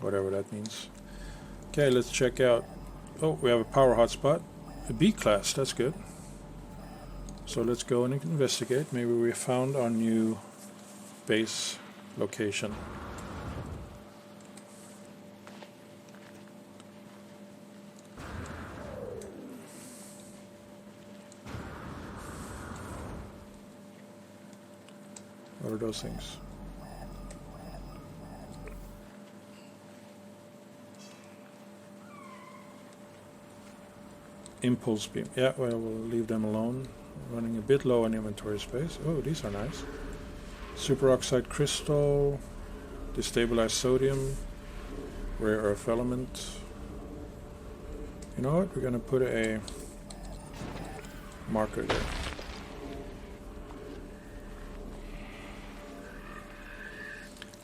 whatever that means. Okay, let's check out. Oh, we have a power hotspot. A B class, that's good. So let's go and investigate. Maybe we found our new base location. What are those things? Impulse beam. Yeah, well, we'll leave them alone. Running a bit low on inventory space. Oh, these are nice. Superoxide crystal, destabilized sodium, rare earth element. You know what? We're gonna put a marker there.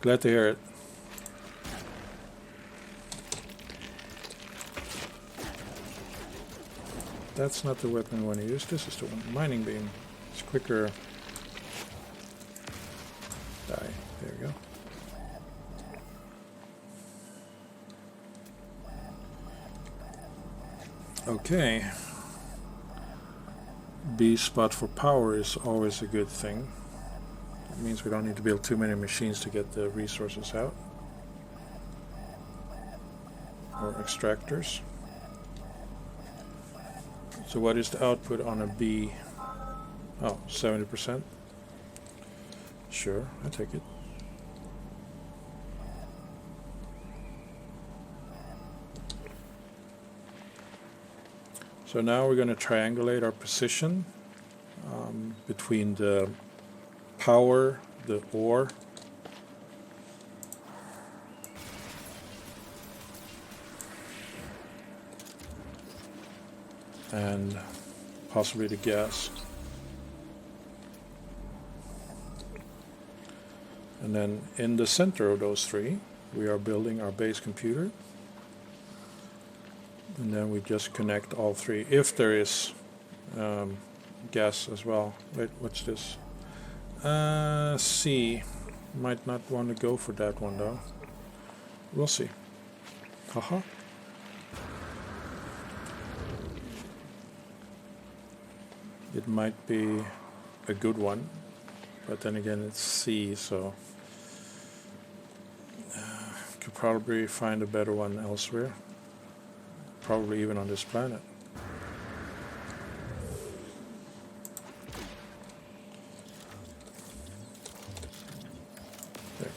Glad to hear it. That's not the weapon we want to use. This is the one. Mining beam. It's quicker. Die. There we go. Okay. B spot for power is always a good thing. It means we don't need to build too many machines to get the resources out. Or extractors. So what is the output on a B? Oh, 70%. Sure, I take it. So now we're going to triangulate our position between the power, the ore, and possibly the gas. And then in the center of those three, we are building our base computer. And then we just connect all three, if there is gas as well. Wait, what's this? C. Might not want to go for that one though. We'll see. Haha. It might be a good one, but then again it's C, so could probably find a better one elsewhere. Probably even on this planet. There.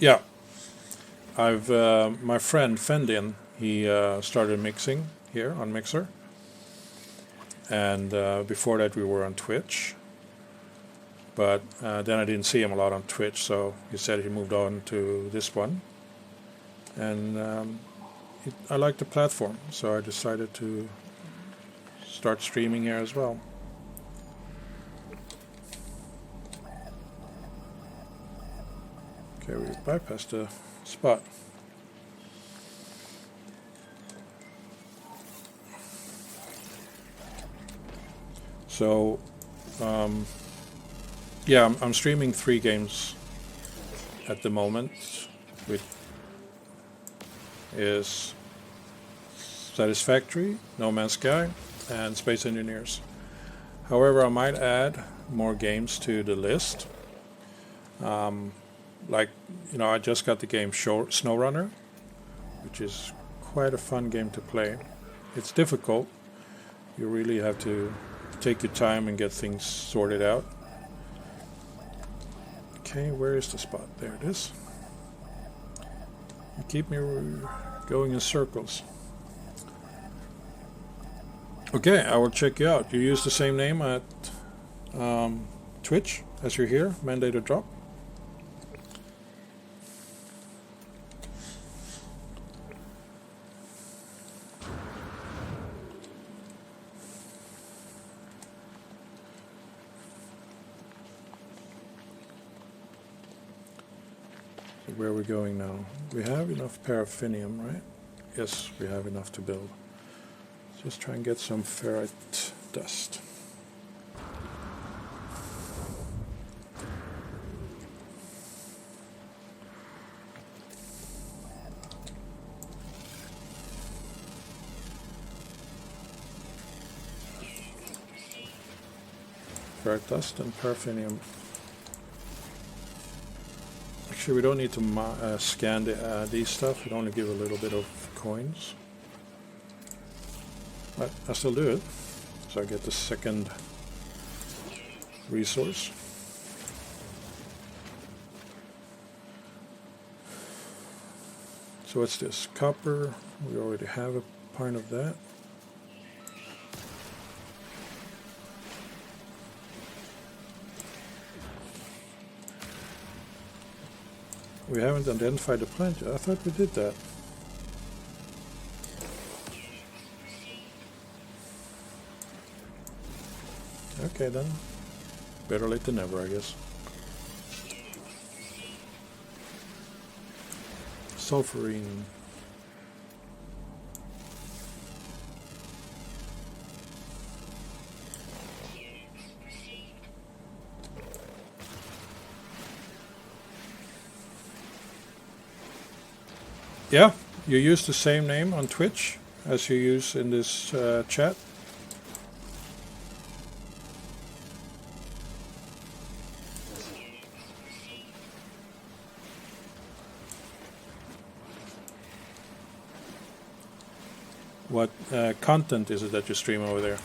Yeah, I've my friend Fendin, he started mixing here on Mixer. And before that we were on Twitch, but then I didn't see him a lot on Twitch, so he said he moved on to this one. And I like the platform, so I decided to start streaming here as well. Okay, we bypassed the spot. So, yeah, I'm streaming 3 games at the moment, which is Satisfactory, No Man's Sky, and Space Engineers. However, I might add more games to the list. Like, you know, I just got the game SnowRunner, which is quite a fun game to play. It's difficult. You really have to take your time and get things sorted out. Okay, where is the spot? There it is. You keep me going in circles. Okay, I will check you out. You use the same name at Twitch as you're here, Mandated Drop. So where are we going now? We have enough paraffinium, right? Yes, we have enough to build. Just try and get some ferrite dust. Ferrite dust and paraffinium. Actually, we don't need to scan these stuff. It only give a little bit of coins. But I still do it. So I get the second resource. So what's this? Copper. We already have a pint of that. We haven't identified the plant yet. I thought we did that. Okay then. Better late than never, I guess. Sulfurine. Yeah, you use the same name on Twitch as you use in this chat. What content is it that you stream over there?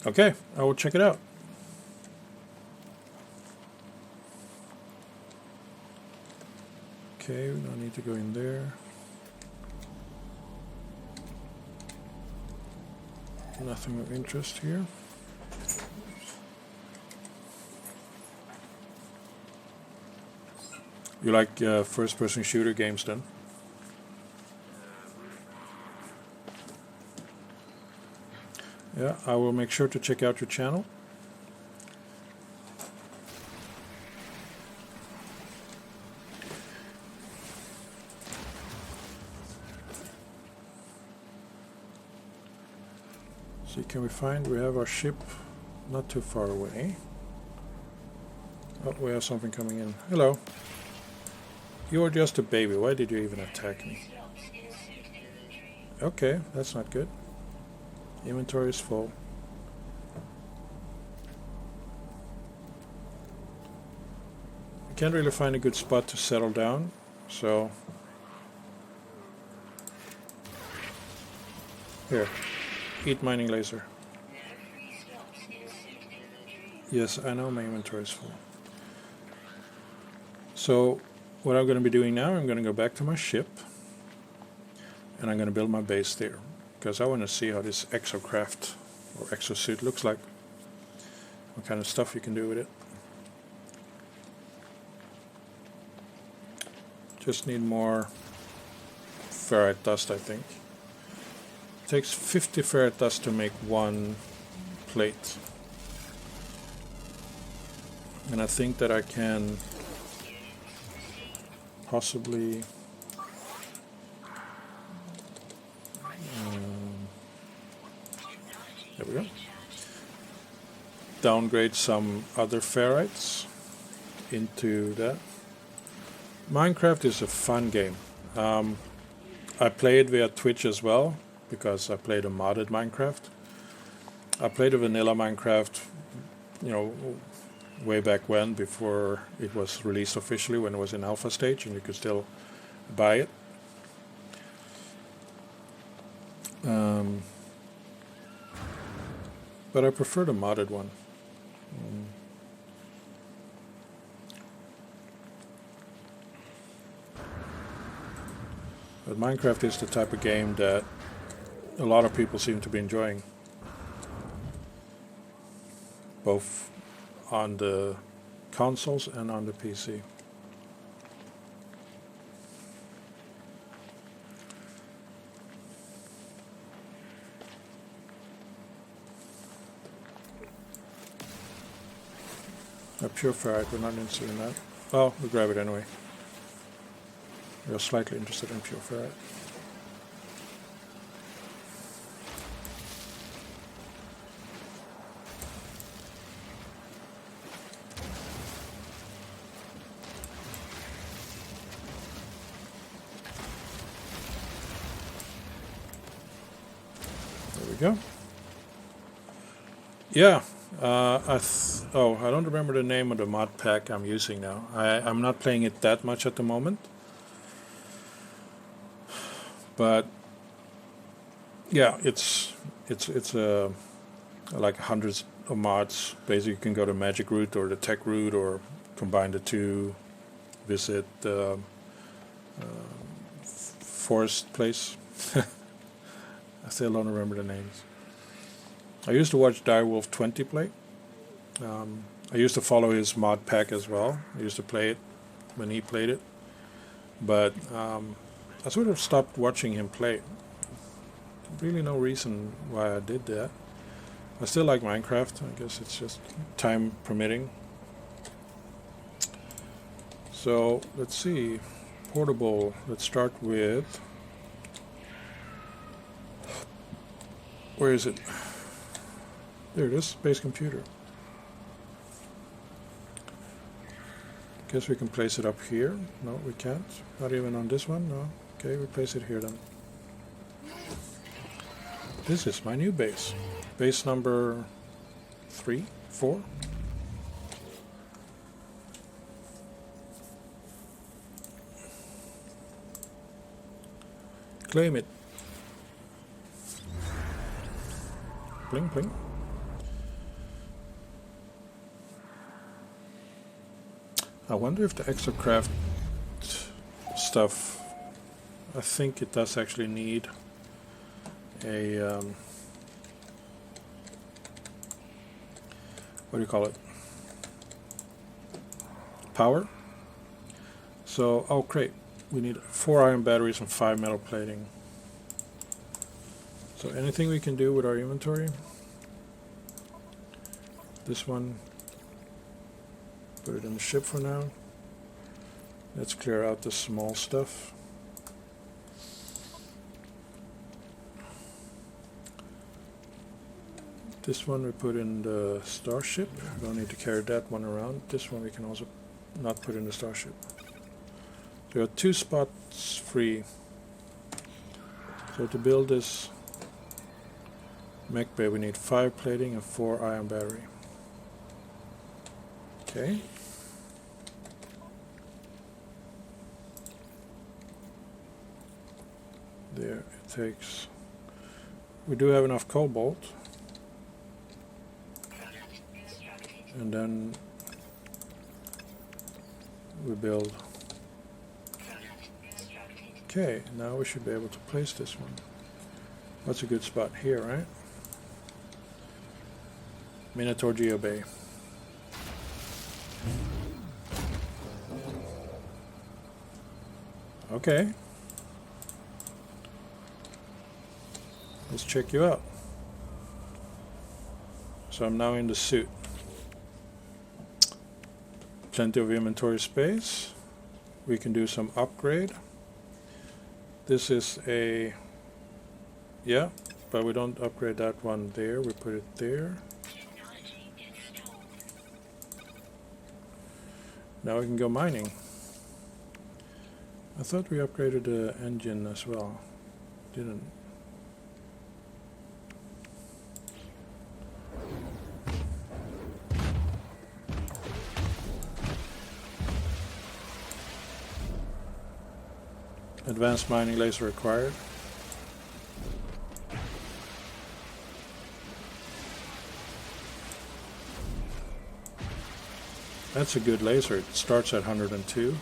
Okay, I will check it out. Okay, we don't need to go in there. Nothing of interest here. You like first-person shooter games then? Yeah, I will make sure to check out your channel. See, can we find, we have our ship not too far away. Oh, we have something coming in. Hello. You are just a baby. Why did you even attack me? Okay, that's not good. Inventory is full. I can't really find a good spot to settle down, so here, eat mining laser. Yes, I know my inventory is full. So what I'm going to be doing now, I'm going to go back to my ship and I'm going to build my base there. Because I want to see how this exocraft or exosuit looks like. What kind of stuff you can do with it. Just need more ferrite dust, I think. It takes 50 ferrite dust to make one plate. And I think that I can possibly there we go. Downgrade some other ferrites into that. Minecraft is a fun game. I play it via Twitch as well because I played a modded Minecraft. I played a vanilla Minecraft, you know, way back when, before it was released officially, when it was in alpha stage and you could still buy it. But I prefer the modded one. But Minecraft is the type of game that a lot of people seem to be enjoying, both on the consoles and on the PC. A pure ferrite, we're not interested in that. Well, we'll grab it anyway. We are slightly interested in pure ferrite. There we go. Yeah. I don't remember the name of the mod pack I'm using now. I'm not playing it that much at the moment. But yeah, it's like hundreds of mods. Basically, you can go to magic route or the tech route, or combine the two. Visit the forest place. I still don't remember the names. I used to watch Direwolf 20 play. I used to follow his mod pack as well. I used to play it when he played it. But I sort of stopped watching him play. Really no reason why I did that. I still like Minecraft. I guess it's just time permitting. So let's see. Portable. Let's start with... Where is it? There it is. Space computer. Guess we can place it up here. No, we can't. Not even on this one. No. Okay, we place it here then. This is my new base. Base number 3, 4. Claim it. Bling, bling. I wonder if the exocraft stuff, I think it does actually need a, what do you call it? Power. So, oh great, we need 4 iron batteries and 5 metal plating. So anything we can do with our inventory. This one, put it in the ship for now. Let's clear out the small stuff. This one we put in the starship. We don't need to carry that one around. This one we can also not put in the starship. There are 2 spots free. So to build this mech bay we need 5 plating and 4 iron battery. Okay. There it takes. We do have enough cobalt. And then we build. Okay, now we should be able to place this one. That's a good spot here, right? Minotaur Geobay. Okay. Let's check you out. So I'm now in the suit. Plenty of inventory space. We can do some upgrade. This is a... Yeah, but we don't upgrade that one there. We put it there. Now we can go mining. I thought we upgraded the engine as well. Didn't. Advanced mining laser required. That's a good laser. It starts at 102.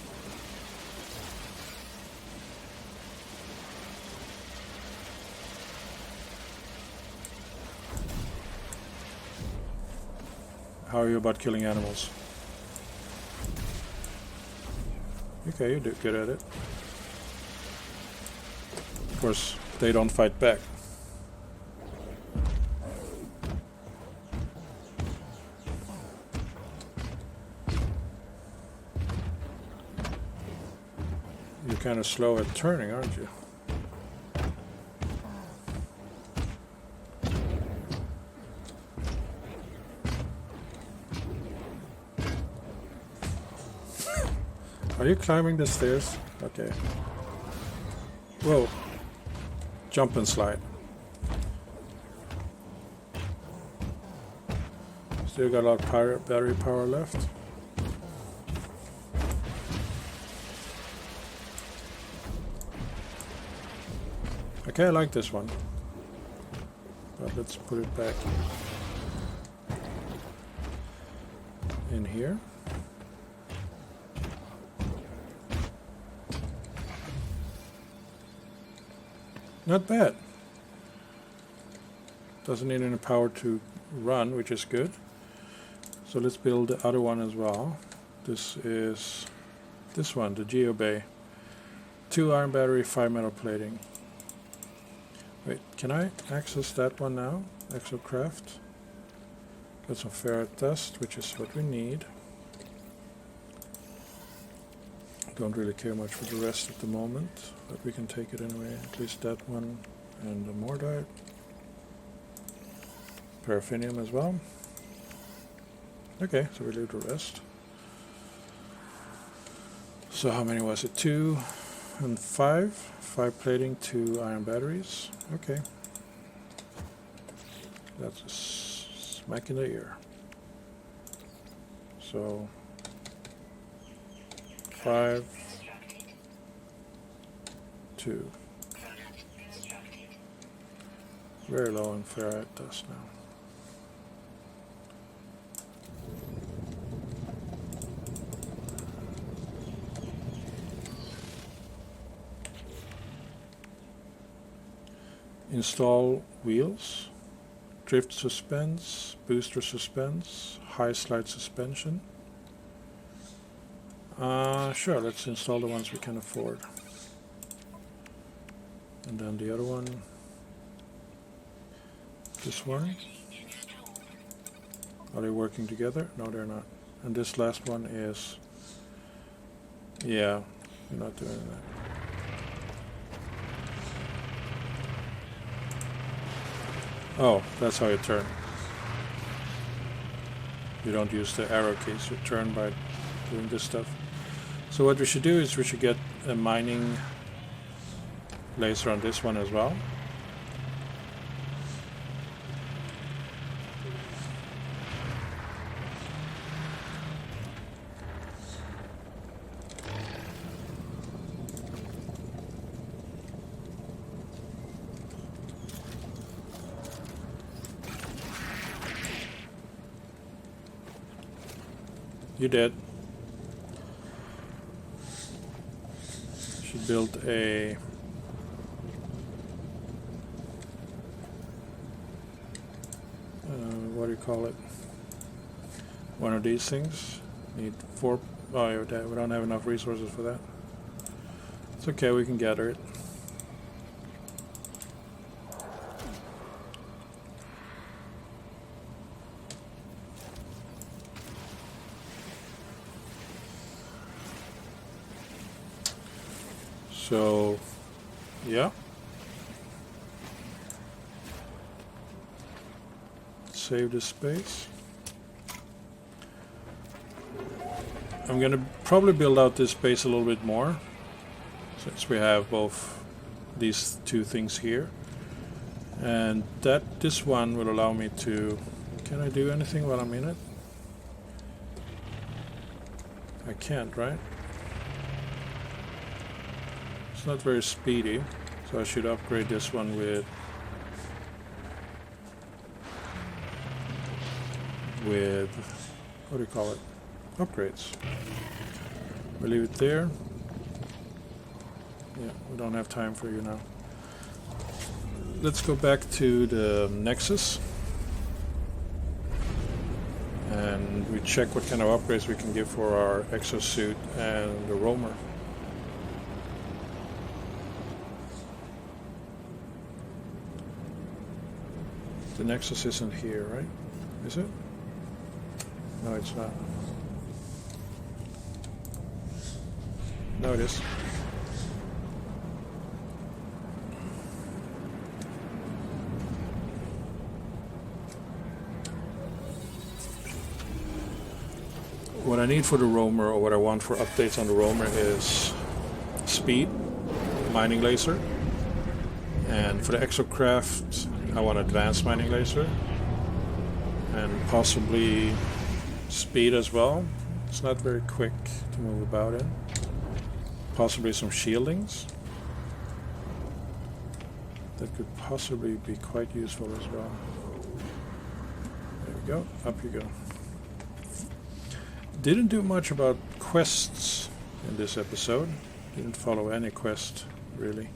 How are you about killing animals? Okay, you do good at it. Of course, they don't fight back. You're kind of slow at turning, aren't you? Are you climbing the stairs? Okay. Whoa. Jump and slide. Still got a lot of battery power left. Okay, I like this one. But let's put it back in here. Not bad. Doesn't need any power to run, which is good. So let's build the other one as well. This is this one, the Geobay. 2 iron battery, 5 metal plating. Wait, can I access that one now? Exocraft. Got some ferrite dust, which is what we need. Don't really care much for the rest at the moment, but we can take it anyway. At least that one and the mordite. Paraffinium as well. Okay, so we leave the rest. So how many was it? 2 and 5. 5 plating, 2 iron batteries. Okay. That's a smack in the ear. So 5, 2. Very low on ferrite dust now. Install wheels, drift suspense, booster suspense, high slide suspension. Sure, let's install the ones we can afford. And then the other one, this one. Are they working together? No, they're not. And this last one is, yeah, you're not doing that. Oh, that's how you turn. You don't use the arrow keys, you turn by doing this stuff. So what we should do is we should get a mining laser on this one as well. You did. Should build a what do you call it? One of these things. Need 4. Oh, we don't have enough resources for that. It's okay, we can gather it. So, yeah. Save the space. I'm going to probably build out this space a little bit more, since we have both these two things here. And this one will allow me to... Can I do anything while I'm in it? I can't, right? It's not very speedy, so I should upgrade this one with what do you call it? upgrades. We leave it there. Yeah, we don't have time for you now. Let's go back to the Nexus. And we check what kind of upgrades we can give for our exosuit and the roamer. The Nexus isn't here, right? Is it? No, it's not. No, it is. What I need for the roamer, or what I want for updates on the roamer, is speed, mining laser, and for the exocraft I want advanced mining laser, and possibly speed as well. It's not very quick to move about in. Possibly some shieldings. That could possibly be quite useful as well. There we go, up you go. Didn't do much about quests in this episode. Didn't follow any quest, really.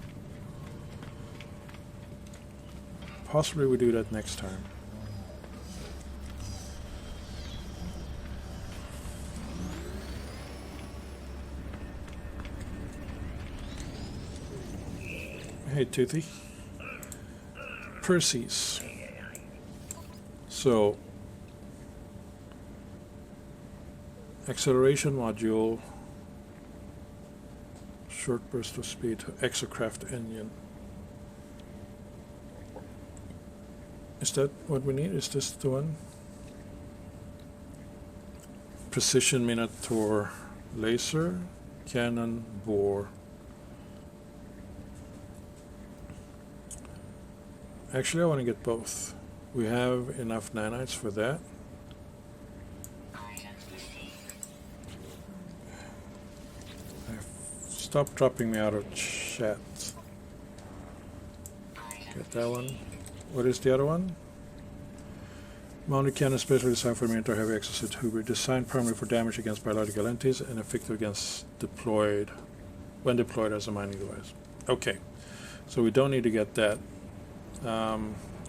Possibly we do that next time. Hey, Toothy. Percy's. So, acceleration module, short burst of speed, exocraft engine. Is that what we need? Is this the one? Precision Minotaur laser, cannon, bore. Actually, I want to get both. We have enough nanites for that. Stop dropping me out of chat. Get that one. What is the other one? Mounted cannon specially designed for Minotaur heavy exosuit Hoover, designed primarily for damage against biological entities and effective against when deployed as a mining device. Okay, so we don't need to get that.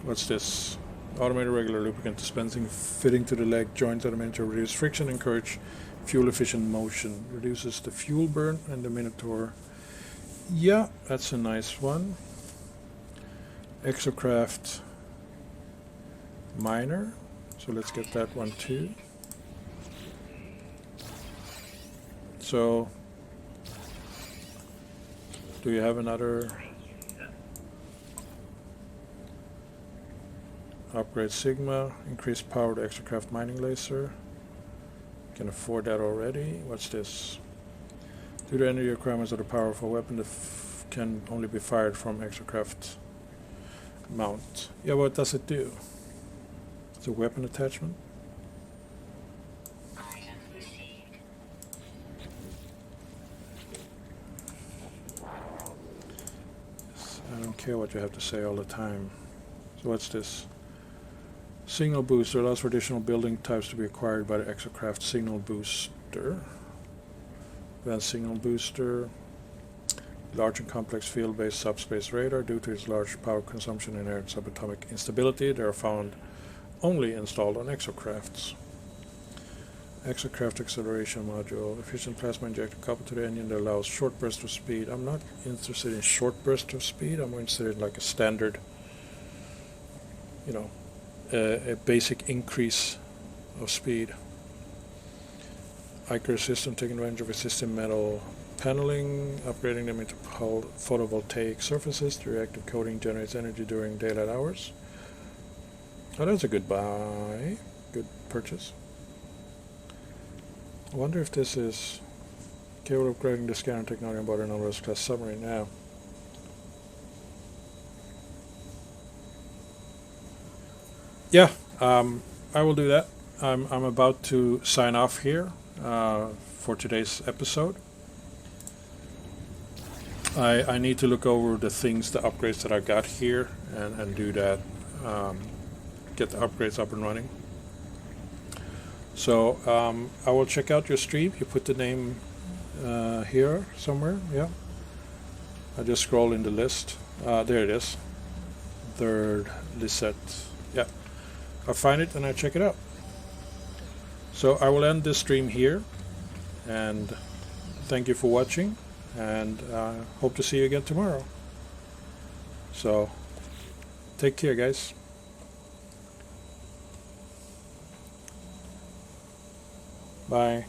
What's this? Automated regular lubricant dispensing, fitting to the leg joint of the Minotaur, reduce friction, encourage fuel efficient motion, reduces the fuel burn and the Minotaur. Yeah, that's a nice one. Exocraft miner, so let's get that one too. So, do you have another upgrade? Sigma, increase power to exocraft mining laser. Can afford that already. What's this? Due to energy requirements of the powerful weapon, can only be fired from exocraft mount. Yeah, what does it do? It's a weapon attachment. I don't care what you have to say all the time. So what's this? Signal booster allows for additional building types to be acquired by the exocraft signal booster. Advanced signal booster. Large and complex field-based subspace radar. Due to its large power consumption and inherent subatomic instability, they are found only installed on exocrafts. Exocraft acceleration module. Efficient plasma injector coupled to the engine that allows short burst of speed. I'm not interested in short burst of speed. I'm interested in like a standard, a basic increase of speed. Icar system taking advantage of existing metal paneling, upgrading them into photovoltaic surfaces. The reactive coating generates energy during daylight hours. Oh, that's a good buy. Good purchase. I wonder if this is capable of upgrading the scanner technology on board an Nautilus class submarine now. Yeah, I will do that. I'm about to sign off here for today's episode. I need to look over the things, the upgrades that I got here, and do that. Get the upgrades up and running. So I will check out your stream. You put the name here somewhere. Yeah. I just scroll in the list. There it is. Third Lisette. Yeah. I find it and I check it out. So I will end this stream here. And thank you for watching. And hope to see you again tomorrow. So take care, guys. Bye.